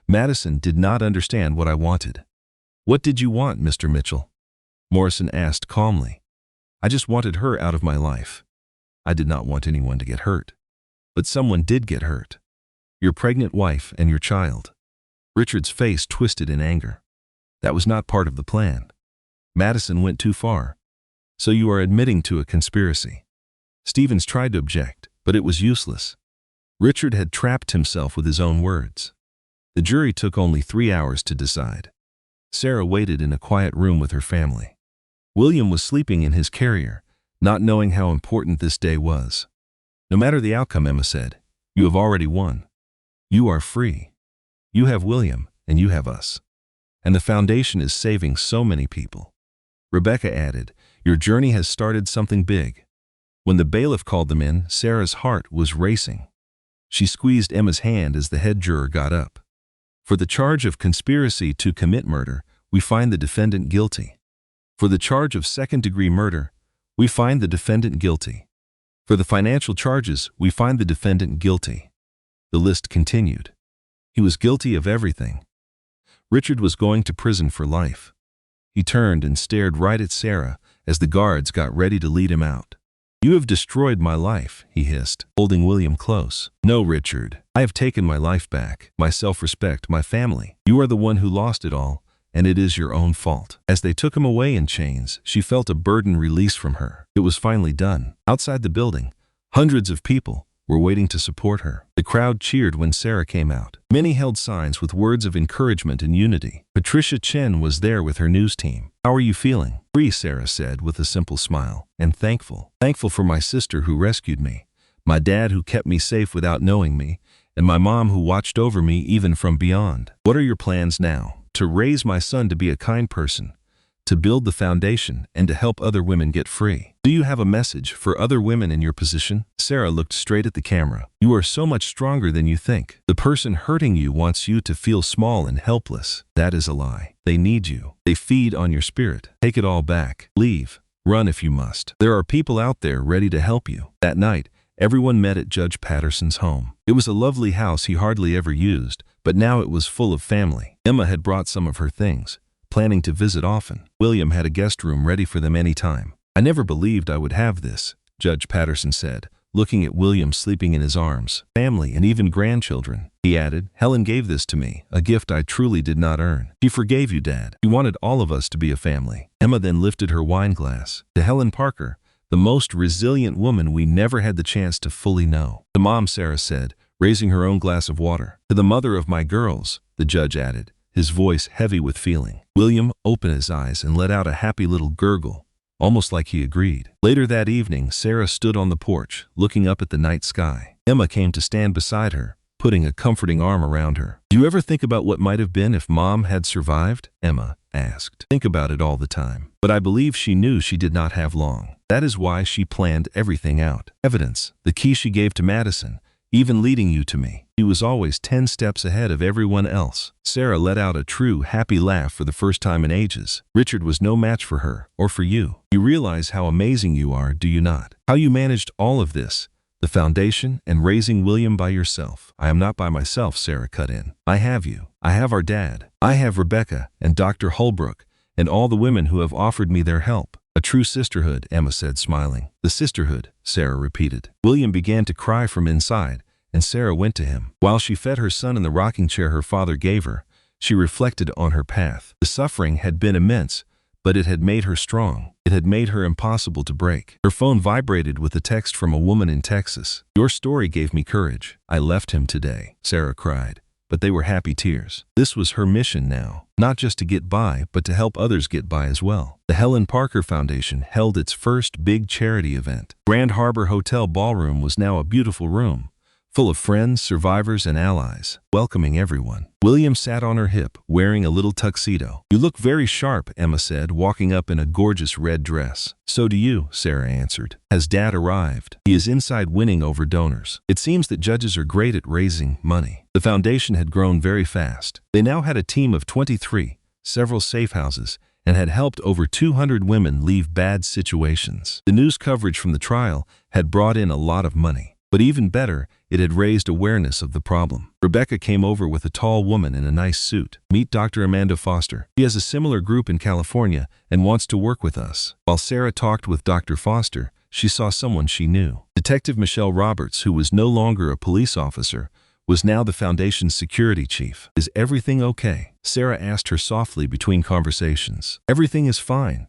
Madison did not understand what I wanted." "What did you want, Mr. Mitchell?" Morrison asked calmly. "I just wanted her out of my life. I did not want anyone to get hurt. But someone did get hurt. Your pregnant wife and your child." Richard's face twisted in anger. "That was not part of the plan. Madison went too far. So you are admitting to a conspiracy." Stevens tried to object, but it was useless. Richard had trapped himself with his own words. The jury took only 3 hours to decide. Sarah waited in a quiet room with her family. William was sleeping in his carrier, not knowing how important this day was. "No matter the outcome," Emma said, "you have already won. You are free. You have William, and you have us. And the foundation is saving so many people." Rebecca added, "Your journey has started something big." When the bailiff called them in, Sarah's heart was racing. She squeezed Emma's hand as the head juror got up. "For the charge of conspiracy to commit murder, we find the defendant guilty. For the charge of second-degree murder, we find the defendant guilty. For the financial charges, we find the defendant guilty." The list continued. He was guilty of everything. Richard was going to prison for life. He turned and stared right at Sarah as the guards got ready to lead him out. "You have destroyed my life," he hissed, holding William close. "No, Richard. I have taken my life back, my self-respect, my family. You are the one who lost it all, and it is your own fault." As they took him away in chains, she felt a burden released from her. It was finally done. Outside the building, hundreds of people were waiting to support her. The crowd cheered when Sarah came out. Many held signs with words of encouragement and unity. Patricia Chen was there with her news team. "How are you feeling?" "Free," Sarah said with a simple smile. "And thankful. Thankful for my sister who rescued me, my dad who kept me safe without knowing me, and my mom who watched over me even from beyond." "What are your plans now?" "To raise my son to be a kind person, to build the foundation, and to help other women get free." "Do you have a message for other women in your position?" Sarah looked straight at the camera. "You are so much stronger than you think. The person hurting you wants you to feel small and helpless. That is a lie. They need you. They feed on your spirit. Take it all back. Leave. Run if you must. There are people out there ready to help you." That night, everyone met at Judge Patterson's home. It was a lovely house he hardly ever used, but now it was full of family. Emma had brought some of her things, planning to visit often. William had a guest room ready for them any time. "I never believed I would have this," Judge Patterson said, looking at William sleeping in his arms. "Family and even grandchildren." He added, "Helen gave this to me, a gift I truly did not earn. She forgave you, Dad. She wanted all of us to be a family." Emma then lifted her wine glass. "To Helen Parker, the most resilient woman we never had the chance to fully know." "To Mom," Sarah said, raising her own glass of water. "To the mother of my girls," the judge added, his voice heavy with feeling. William opened his eyes and let out a happy little gurgle, almost like he agreed. Later that evening, Sarah stood on the porch, looking up at the night sky. Emma came to stand beside her, putting a comforting arm around her. "Do you ever think about what might have been if Mom had survived?" Emma asked. "Think about it all the time. But I believe she knew she did not have long. That is why she planned everything out. Evidence, the key she gave to Madison, even leading you to me. She was always 10 steps ahead of everyone else." Sarah let out a true, happy laugh for the first time in ages. "Richard was no match for her, or for you. You realize how amazing you are, do you not? How you managed all of this, the foundation, and raising William by yourself." "I am not by myself," Sarah cut in. "I have you. I have our dad. I have Rebecca and Dr. Holbrook, and all the women who have offered me their help." "A true sisterhood," Emma said, smiling. "The sisterhood," Sarah repeated. William began to cry from inside, and Sarah went to him. While she fed her son in the rocking chair her father gave her, she reflected on her path. The suffering had been immense, But it had made her strong. It had made her impossible to break. Her phone vibrated with a text from a woman in Texas. "Your story gave me courage. I left him today," Sarah cried. But they were happy tears. This was her mission now, not just to get by, but to help others get by as well. The Helen Parker Foundation held its first big charity event. Grand Harbor Hotel Ballroom was now a beautiful room, full of friends, survivors, and allies, welcoming everyone. William sat on her hip, wearing a little tuxedo. "You look very sharp," Emma said, walking up in a gorgeous red dress. "So do you," Sarah answered. "Has Dad arrived?" "He is inside winning over donors. It seems that judges are great at raising money." The foundation had grown very fast. They now had a team of 23, several safe houses, and had helped over 200 women leave bad situations. The news coverage from the trial had brought in a lot of money. But even better, it had raised awareness of the problem. Rebecca came over with a tall woman in a nice suit. "Meet Dr. Amanda Foster. She has a similar group in California and wants to work with us." While Sarah talked with Dr. Foster, she saw someone she knew. Detective Michelle Roberts, who was no longer a police officer, was now the foundation's security chief. "Is everything okay?" Sarah asked her softly between conversations. "Everything is fine.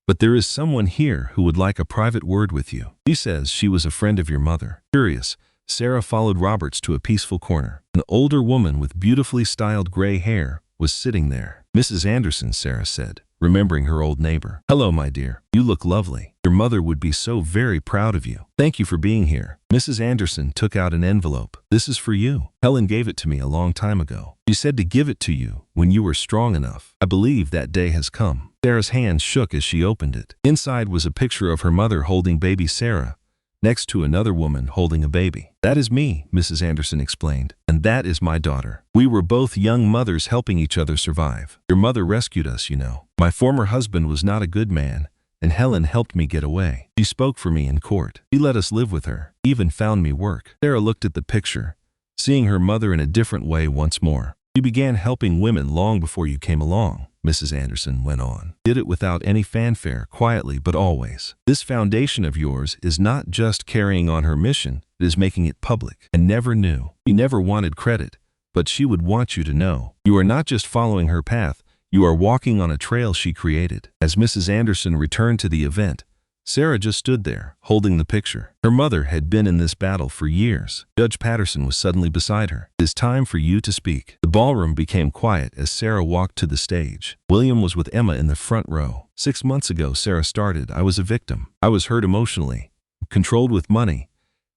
But there is someone here who would like a private word with you. She says she was a friend of your mother." Curious, Sarah followed Roberts to a peaceful corner. An older woman with beautifully styled gray hair was sitting there. "Mrs. Anderson," Sarah said, remembering her old neighbor. "Hello, my dear. You look lovely. Your mother would be so very proud of you. Thank you for being here." Mrs. Anderson took out an envelope. "This is for you. Helen gave it to me a long time ago. She said to give it to you when you were strong enough. I believe that day has come." Sarah's hands shook as she opened it. Inside was a picture of her mother holding baby Sarah, next to another woman holding a baby. "That is me," Mrs. Anderson explained, "and that is my daughter. We were both young mothers helping each other survive. Your mother rescued us, you know. My former husband was not a good man, and Helen helped me get away. She spoke for me in court. She let us live with her, even found me work." Sarah looked at the picture, seeing her mother in a different way once more. "You began helping women long before you came along," Mrs. Anderson went on. "Did it without any fanfare, quietly but always. This foundation of yours is not just carrying on her mission, it is making it public. I never knew. She never wanted credit, but she would want you to know. You are not just following her path, you are walking on a trail she created." As Mrs. Anderson returned to the event, Sarah just stood there, holding the picture. Her mother had been in this battle for years. Judge Patterson was suddenly beside her. "It is time for you to speak." The ballroom became quiet as Sarah walked to the stage. William was with Emma in the front row. "6 months ago," Sarah started, "I was a victim. I was hurt emotionally, controlled with money,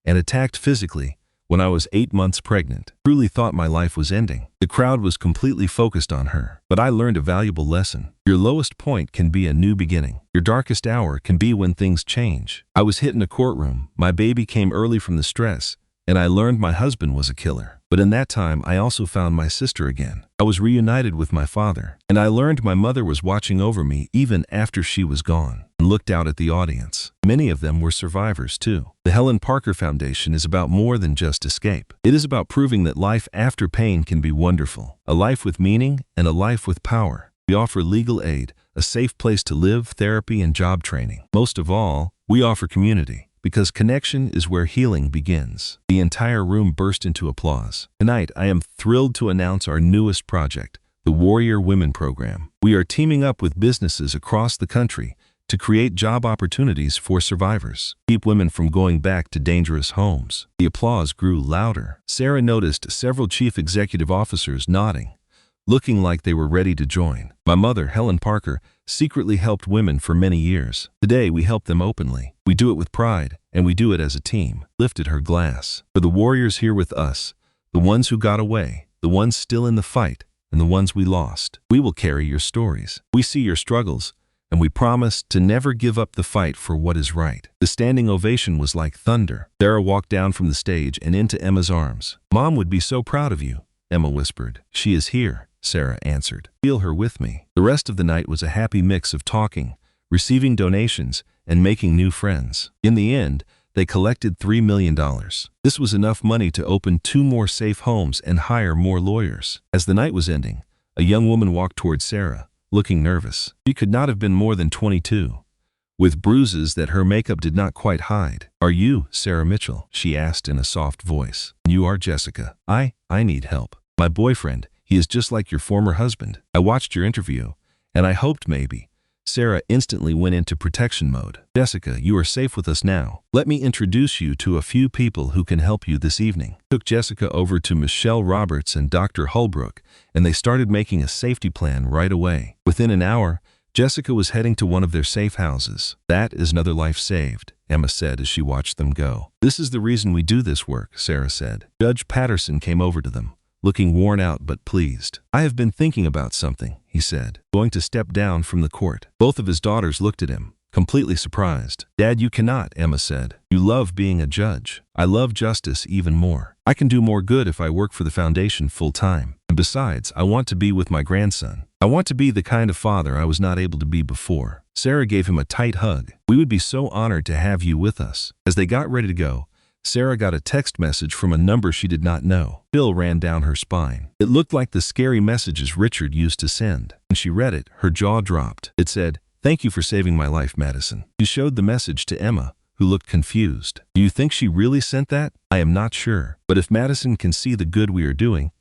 and attacked physically when I was 8 months pregnant. Truly thought my life was ending." The crowd was completely focused on her. "But I learned a valuable lesson. Your lowest point can be a new beginning. Your darkest hour can be when things change. I was hit in a courtroom. My baby came early from the stress, and I learned my husband was a killer. But in that time, I also found my sister again. I was reunited with my father, and I learned my mother was watching over me even after she was gone." And looked out at the audience. Many of them were survivors too. The Helen Parker Foundation is about more than just escape. It is about proving that life after pain can be wonderful, a life with meaning and a life with power. We offer legal aid, a safe place to live, therapy, and job training. Most of all, we offer community, because connection is where healing begins. The entire room burst into applause. Tonight, I am thrilled to announce our newest project, the Warrior Women Program. We are teaming up with businesses across the country to create job opportunities for survivors, keep women from going back to dangerous homes. The applause grew louder. Sarah noticed several chief executive officers nodding, looking like they were ready to join. "My mother, Helen Parker, secretly helped women for many years. Today we help them openly. We do it with pride, and we do it as a team." Lifted her glass. "For the warriors here with us, the ones who got away, the ones still in the fight, and the ones we lost. We will carry your stories. We see your struggles, and we promise to never give up the fight for what is right." The standing ovation was like thunder. Sarah walked down from the stage and into Emma's arms. "Mom would be so proud of you," Emma whispered. "She is here," Sarah answered. "Feel her with me." The rest of the night was a happy mix of talking, receiving donations, and making new friends. In the end, they collected $3 million. This was enough money to open 2 more safe homes and hire more lawyers. As the night was ending, a young woman walked toward Sarah, looking nervous. She could not have been more than 22, with bruises that her makeup did not quite hide. "Are you Sarah Mitchell?" she asked in a soft voice. "You are Jessica. I need help. My boyfriend, he is just like your former husband. I watched your interview, and I hoped maybe Sarah instantly went into protection mode. Jessica, you are safe with us now. Let me introduce you to a few people who can help you this evening. Took Jessica over to Michelle Roberts and Dr. Holbrook, and they started making a safety plan right away. Within an hour, Jessica was heading to one of their safe houses. That is another life saved, Emma said as she watched them go. This is the reason we do this work, Sarah said. Judge Patterson came over to them, looking worn out but pleased. I have been thinking about something, he said, going to step down from the court. Both of his daughters looked at him, completely surprised. Dad, you cannot, Emma said. You love being a judge. I love justice even more. I can do more good if I work for the foundation full time. And besides, I want to be with my grandson. I want to be the kind of father I was not able to be before. Sarah gave him a tight hug. We would be so honored to have you with us. As they got ready to go, Sarah got a text message from a number she did not know. Chill ran down her spine. It looked like the scary messages Richard used to send. When she read it, her jaw dropped. It said, "Thank you for saving my life, Madison." She showed the message to Emma, who looked confused. Do you think she really sent that? I am not sure. But if Madison can see the good we are doing,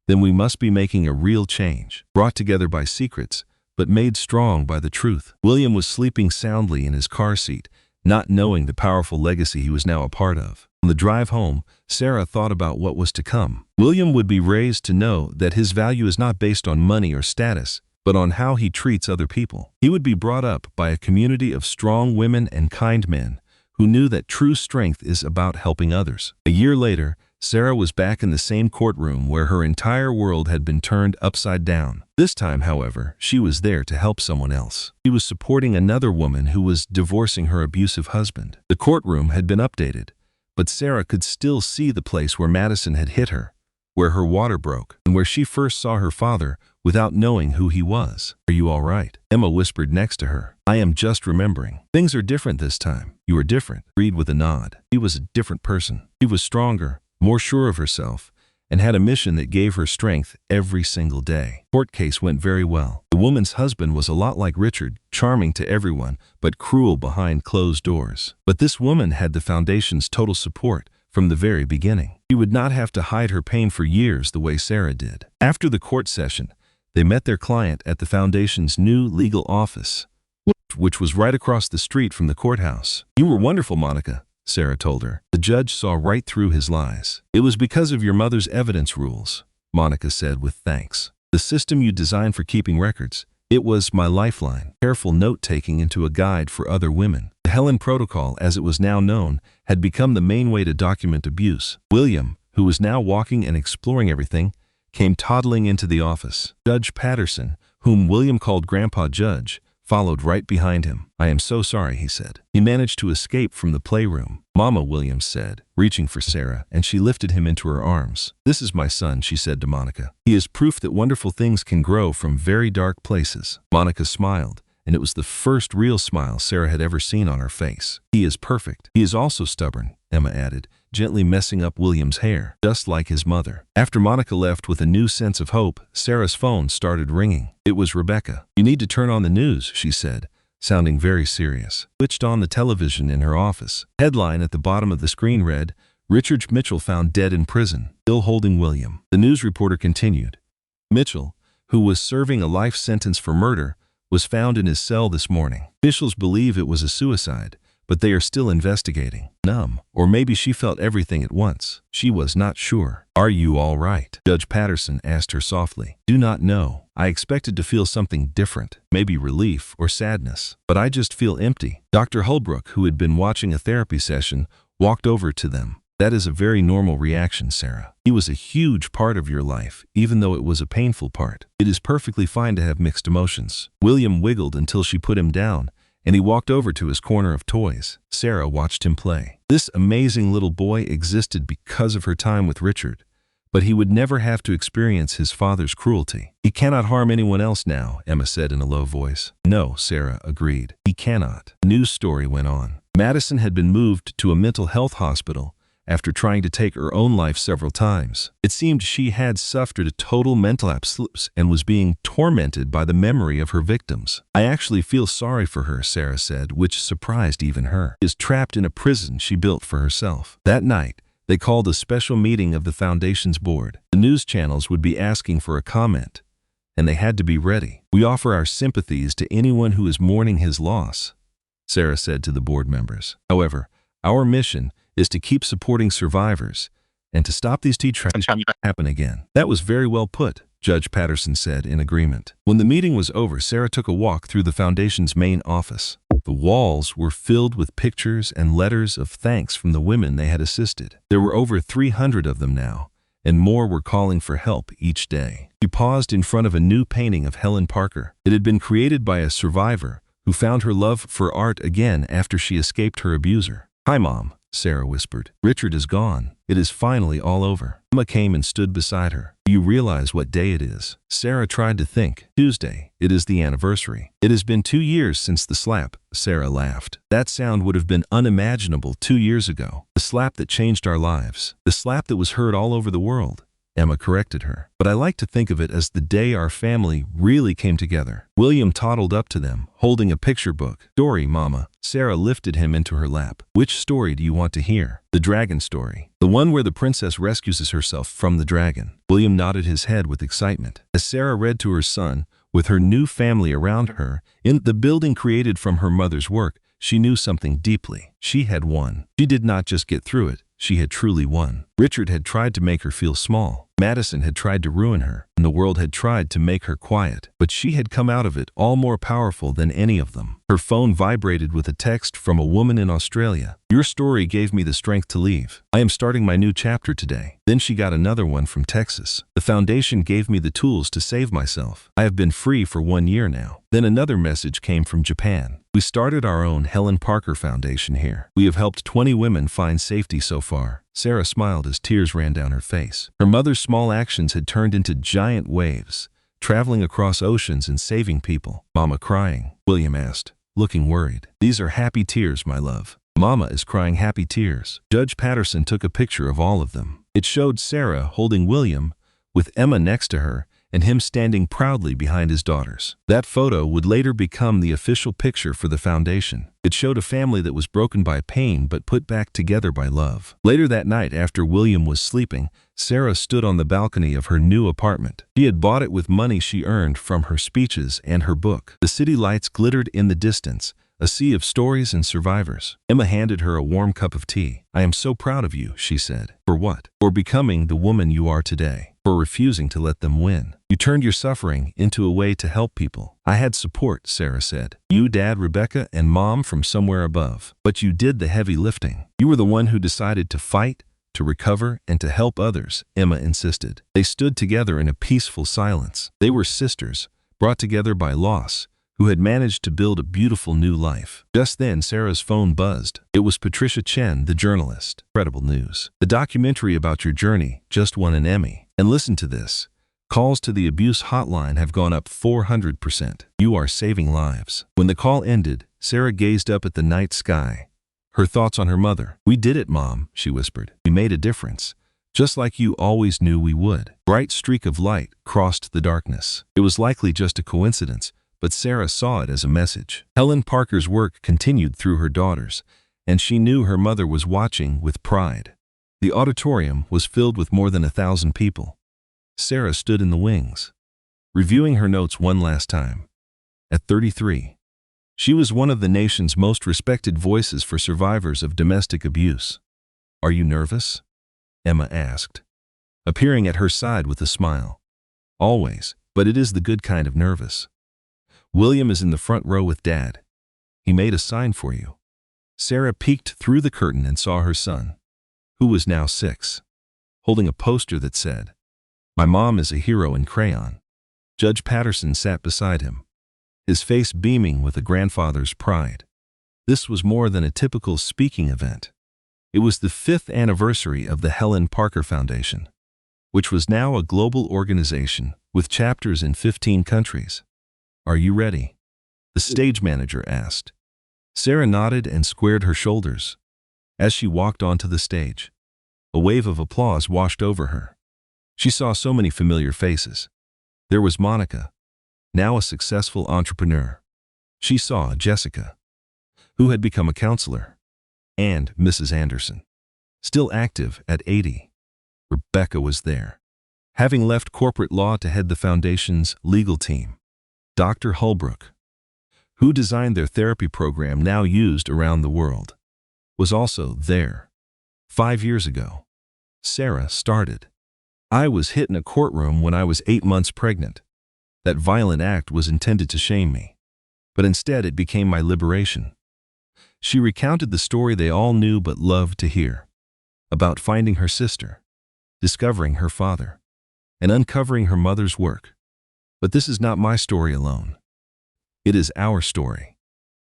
then we must be making a real change, brought together by secrets, but made strong by the truth. William was sleeping soundly in his car seat, not knowing the powerful legacy he was now a part of. On the drive home, Sarah thought about what was to come. William would be raised to know that his value is not based on money or status, but on how he treats other people. He would be brought up by a community of strong women and kind men who knew that true strength is about helping others. A year later, Sarah was back in the same courtroom where her entire world had been turned upside down. This time, however, she was there to help someone else. She was supporting another woman who was divorcing her abusive husband. The courtroom had been updated, but Sarah could still see the place where Madison had hit her, where her water broke, and where she first saw her father without knowing who he was. Are you all right? Emma whispered next to her. I am just remembering. Things are different this time. You are different. Reed with a nod. She was a different person. She was stronger, more sure of herself, and had a mission that gave her strength every single day. Court case went very well. The woman's husband was a lot like Richard, charming to everyone, but cruel behind closed doors. But this woman had the foundation's total support from the very beginning. She would not have to hide her pain for years the way Sarah did. After the court session, they met their client at the foundation's new legal office, which was right across the street from the courthouse. You were wonderful, Monica, Sarah told her. The judge saw right through his lies. It was because of your mother's evidence rules, Monica said with thanks. The system you designed for keeping records. It was my lifeline. Careful note-taking into a guide for other women. The Helen Protocol, as it was now known, had become the main way to document abuse. William, who was now walking and exploring everything, came toddling into the office. Judge Patterson, whom William called Grandpa Judge, followed right behind him. I am so sorry, he said. He managed to escape from the playroom. Mama, William said, reaching for Sarah, and she lifted him into her arms. This is my son, she said to Monica. He is proof that wonderful things can grow from very dark places. Monica smiled, and it was the first real smile Sarah had ever seen on her face. He is perfect. He is also stubborn, Emma added, gently messing up William's hair, just like his mother. After Monica left with a new sense of hope, Sarah's phone started ringing. It was Rebecca. You need to turn on the news, she said, sounding very serious. Switched on the television in her office. Headline at the bottom of the screen read, Richard Mitchell found dead in prison, still holding William. The news reporter continued. Mitchell, who was serving a life sentence for murder, was found in his cell this morning. Officials believe it was a suicide, but they are still investigating. Numb, or maybe she felt everything at once. She was not sure. Are you all right? Judge Patterson asked her softly. Do not know. I expected to feel something different, maybe relief or sadness, but I just feel empty. Dr. Holbrook, who had been watching a therapy session, walked over to them. That is a very normal reaction, Sarah. He was a huge part of your life, even though it was a painful part. It is perfectly fine to have mixed emotions. William wiggled until she put him down, and he walked over to his corner of toys. Sarah watched him play. This amazing little boy existed because of her time with Richard, but he would never have to experience his father's cruelty. He cannot harm anyone else now, Emma said in a low voice. No, Sarah agreed. He cannot. The news story went on. Madison had been moved to a mental health hospital after trying to take her own life several times. It seemed she had suffered a total mental collapse and was being tormented by the memory of her victims. I actually feel sorry for her, Sarah said, which surprised even her. She is trapped in a prison she built for herself. That night, they called a special meeting of the foundation's board. The news channels would be asking for a comment, and they had to be ready. We offer our sympathies to anyone who is mourning his loss, Sarah said to the board members. However, our mission is to keep supporting survivors and to stop these tragedies from happening again. That was very well put, Judge Patterson said in agreement. When the meeting was over, Sarah took a walk through the foundation's main office. The walls were filled with pictures and letters of thanks from the women they had assisted. There were over 300 of them now, and more were calling for help each day. She paused in front of a new painting of Helen Parker. It had been created by a survivor who found her love for art again after she escaped her abuser. "Hi, Mom," Sarah whispered. "Richard is gone. It is finally all over." Emma came and stood beside her. "Do you realize what day it is?" Sarah tried to think. "Tuesday. It is the anniversary." "It has been 2 years since the slap," Sarah laughed. "That sound would have been unimaginable 2 years ago. The slap that changed our lives. The slap that was heard all over the world." Emma corrected her. "But I like to think of it as the day our family really came together." William toddled up to them, holding a picture book. "Story, Mama." Sarah lifted him into her lap. "Which story do you want to hear?" "The dragon story. The one where the princess rescues herself from the dragon." William nodded his head with excitement. As Sarah read to her son, with her new family around her, in the building created from her mother's work, she knew something deeply. She had won. She did not just get through it. She had truly won. Richard had tried to make her feel small. Madison had tried to ruin her, and the world had tried to make her quiet. But she had come out of it all more powerful than any of them. Her phone vibrated with a text from a woman in Australia. "Your story gave me the strength to leave. I am starting my new chapter today." Then she got another one from Texas. "The foundation gave me the tools to save myself. I have been free for 1 year now." Then another message came from Japan. "We started our own Helen Parker Foundation here. We have helped 20 women find safety so far." Sarah smiled as tears ran down her face. Her mother's small actions had turned into giant waves, traveling across oceans and saving people. "Mama crying?" William asked, looking worried. "These are happy tears, my love. Mama is crying happy tears." Judge Patterson took a picture of all of them. It showed Sarah holding William, with Emma next to her, and him standing proudly behind his daughters. That photo would later become the official picture for the foundation. It showed a family that was broken by pain but put back together by love. Later that night, after William was sleeping, Sarah stood on the balcony of her new apartment. She had bought it with money she earned from her speeches and her book. The city lights glittered in the distance, a sea of stories and survivors. Emma handed her a warm cup of tea. "I am so proud of you," she said. "For what?" "For becoming the woman you are today. For refusing to let them win. You turned your suffering into a way to help people." "I had support," Sarah said. "You, Dad, Rebecca, and Mom from somewhere above. But you did the heavy lifting. You were the one who decided to fight, to recover, and to help others," Emma insisted. They stood together in a peaceful silence. They were sisters, brought together by loss, who had managed to build a beautiful new life. Just then, Sarah's phone buzzed. It was Patricia Chen, the journalist. "Incredible news. The documentary about your journey just won an Emmy. And listen to this. Calls to the abuse hotline have gone up 400%. You are saving lives." When the call ended, Sarah gazed up at the night sky, her thoughts on her mother. "We did it, Mom," she whispered. "We made a difference. Just like you always knew we would." Bright streak of light crossed the darkness. It was likely just a coincidence, but Sarah saw it as a message. Helen Parker's work continued through her daughters, and she knew her mother was watching with pride. The auditorium was filled with more than 1,000 people. Sarah stood in the wings, reviewing her notes one last time. At 33, she was one of the nation's most respected voices for survivors of domestic abuse. "Are you nervous?" Emma asked, appearing at her side with a smile. "Always, but it is the good kind of nervous. William is in the front row with Dad. He made a sign for you." Sarah peeked through the curtain and saw her son, who was now 6, holding a poster that said, "My mom is a hero," in crayon. Judge Patterson sat beside him, his face beaming with a grandfather's pride. This was more than a typical speaking event. It was the 5th anniversary of the Helen Parker Foundation, which was now a global organization with chapters in 15 countries. "Are you ready?" the stage manager asked. Sarah nodded and squared her shoulders. As she walked onto the stage, a wave of applause washed over her. She saw so many familiar faces. There was Monica, now a successful entrepreneur. She saw Jessica, who had become a counselor, and Mrs. Anderson, still active at 80. Rebecca was there, having left corporate law to head the foundation's legal team. Dr. Holbrook, who designed their therapy program now used around the world, was also there. 5 years ago, Sarah started. I was hit in a courtroom when I was 8 months pregnant. That violent act was intended to shame me, but instead it became my liberation. She recounted the story they all knew but loved to hear, about finding her sister, discovering her father, and uncovering her mother's work. But this is not my story alone. It is our story.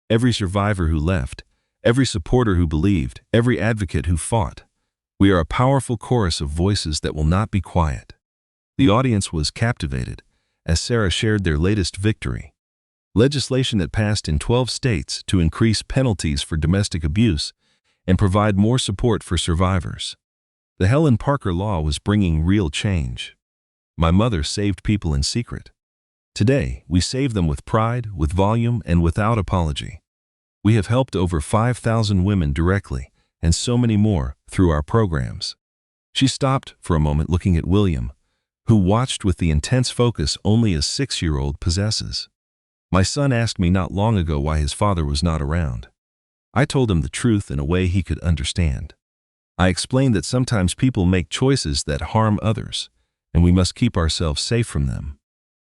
Every survivor who left, every supporter who believed, every advocate who fought. We are a powerful chorus of voices that will not be quiet. The audience was captivated as Sarah shared their latest victory. Legislation that passed in 12 states to increase penalties for domestic abuse and provide more support for survivors. The Helen Parker law was bringing real change. My mother saved people in secret. Today, we save them with pride, with volume, and without apology. We have helped over 5,000 women directly, and so many more through our programs. She stopped for a moment looking at William, who watched with the intense focus only a 6-year-old possesses. My son asked me not long ago why his father was not around. I told him the truth in a way he could understand. I explained that sometimes people make choices that harm others, and we must keep ourselves safe from them.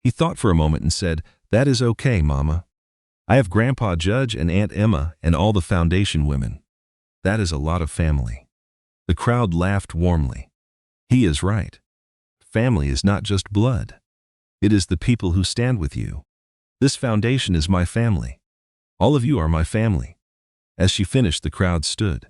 He thought for a moment and said, "That is okay, Mama. I have Grandpa Judge and Aunt Emma and all the foundation women. That is a lot of family." The crowd laughed warmly. He is right. Family is not just blood. It is the people who stand with you. This foundation is my family. All of you are my family. As she finished, the crowd stood.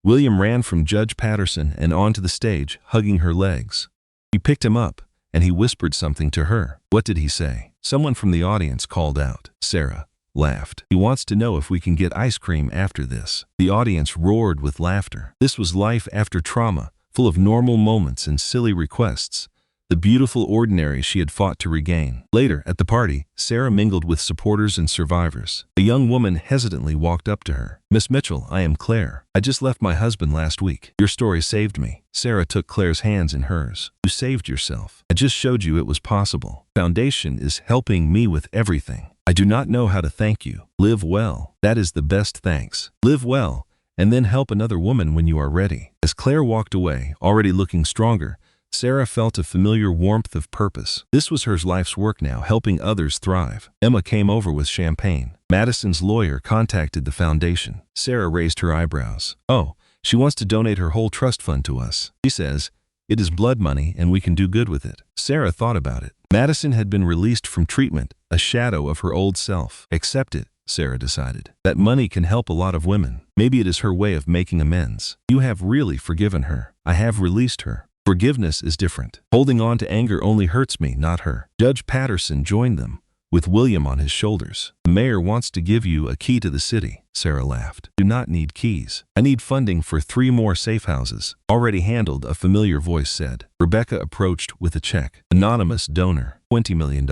William ran from Judge Patterson and onto the stage, hugging her legs. He picked him up, and he whispered something to her. What did he say? Someone from the audience called out. Sarah laughed. He wants to know if we can get ice cream after this. The audience roared with laughter. This was life after trauma, full of normal moments and silly requests, the beautiful ordinary she had fought to regain. Later, at the party, Sarah mingled with supporters and survivors. A young woman hesitantly walked up to her. "Miss Mitchell, I am Claire. I just left my husband last week. Your story saved me." Sarah took Claire's hands in hers. "You saved yourself. I just showed you it was possible. Foundation is helping me with everything. I do not know how to thank you. Live well. That is the best thanks. Live well, and then help another woman when you are ready." As Claire walked away, already looking stronger, Sarah felt a familiar warmth of purpose. This was her life's work now, helping others thrive. Emma came over with champagne. Madison's lawyer contacted the foundation. Sarah raised her eyebrows. "Oh, she wants to donate her whole trust fund to us. She says, it is blood money and we can do good with it." Sarah thought about it. Madison had been released from treatment, a shadow of her old self. Accept it, Sarah decided. That money can help a lot of women. Maybe it is her way of making amends. You have really forgiven her. I have released her. Forgiveness is different. Holding on to anger only hurts me, not her. Judge Patterson joined them, with William on his shoulders. "The mayor wants to give you a key to the city," Sarah laughed. "Do not need keys. I need funding for 3 more safe houses." "Already handled," a familiar voice said. Rebecca approached with a check. Anonymous donor, $20 million.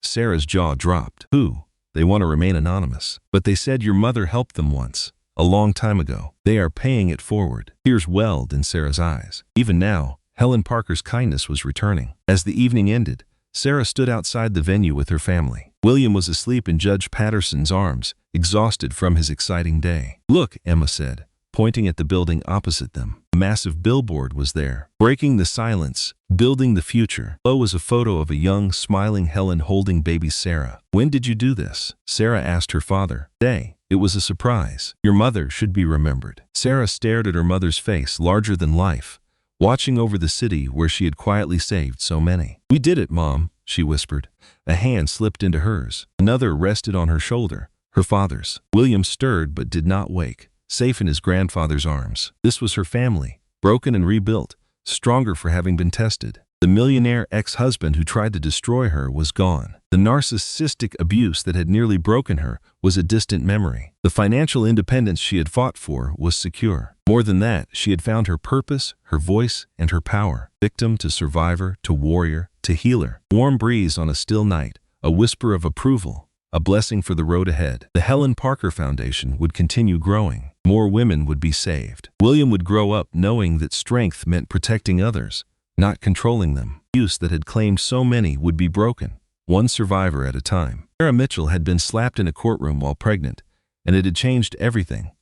Sarah's jaw dropped. Who? They want to remain anonymous. But they said your mother helped them once, a long time ago. They are paying it forward. Tears welled in Sarah's eyes. Even now, Helen Parker's kindness was returning. As the evening ended, Sarah stood outside the venue with her family. William was asleep in Judge Patterson's arms, exhausted from his exciting day. "Look," Emma said, pointing at the building opposite them. A massive billboard was there, breaking the silence, building the future. Below was a photo of a young, smiling Helen holding baby Sarah. "When did you do this?" Sarah asked her father. "Today. It was a surprise. Your mother should be remembered." Sarah stared at her mother's face, larger than life, watching over the city where she had quietly saved so many. "We did it, Mom," she whispered. A hand slipped into hers. Another rested on her shoulder, her father's. William stirred but did not wake, safe in his grandfather's arms. This was her family, broken and rebuilt, stronger for having been tested. The millionaire ex-husband who tried to destroy her was gone. The narcissistic abuse that had nearly broken her was a distant memory. The financial independence she had fought for was secure. More than that, she had found her purpose, her voice, and her power. Victim to survivor, to warrior, to healer. Warm breeze on a still night, a whisper of approval, a blessing for the road ahead. The Helen Parker Foundation would continue growing. More women would be saved. William would grow up knowing that strength meant protecting others, not controlling them. The abuse that had claimed so many would be broken, one survivor at a time. Sarah Mitchell had been slapped in a courtroom while pregnant, and it had changed everything,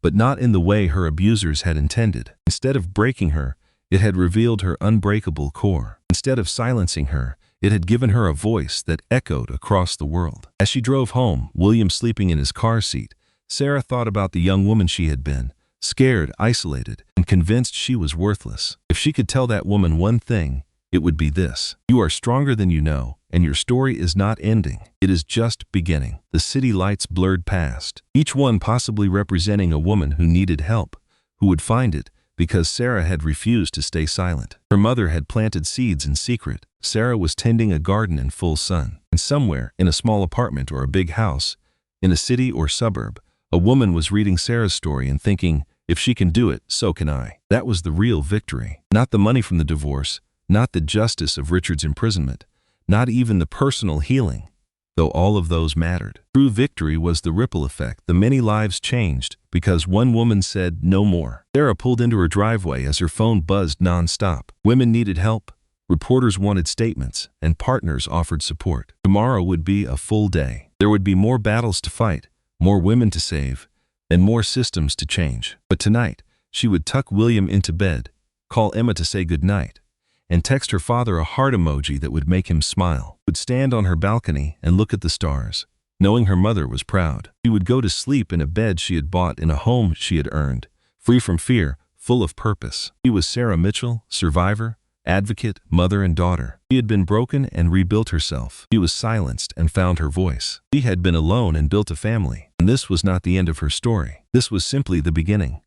but not in the way her abusers had intended. Instead of breaking her, it had revealed her unbreakable core. Instead of silencing her, it had given her a voice that echoed across the world. As she drove home, William sleeping in his car seat, Sarah thought about the young woman she had been, scared, isolated, and convinced she was worthless. If she could tell that woman one thing, it would be this: you are stronger than you know, and your story is not ending. It is just beginning. The city lights blurred past, each one possibly representing a woman who needed help, who would find it because Sarah had refused to stay silent. Her mother had planted seeds in secret. Sarah was tending a garden in full sun. And somewhere, in a small apartment or a big house, in a city or suburb, a woman was reading Sarah's story and thinking, if she can do it, so can I. That was the real victory. Not the money from the divorce, not the justice of Richard's imprisonment, not even the personal healing, though all of those mattered. True victory was the ripple effect. The many lives changed because one woman said no more. Sarah pulled into her driveway as her phone buzzed nonstop. Women needed help, reporters wanted statements, and partners offered support. Tomorrow would be a full day. There would be more battles to fight, more women to save, and more systems to change. But tonight, she would tuck William into bed, call Emma to say goodnight, and text her father a heart emoji that would make him smile. Would stand on her balcony and look at the stars, knowing her mother was proud. She would go to sleep in a bed she had bought in a home she had earned, free from fear, full of purpose. She was Sarah Mitchell, survivor, advocate, mother and daughter. She had been broken and rebuilt herself. She was silenced and found her voice. She had been alone and built a family. And this was not the end of her story. This was simply the beginning.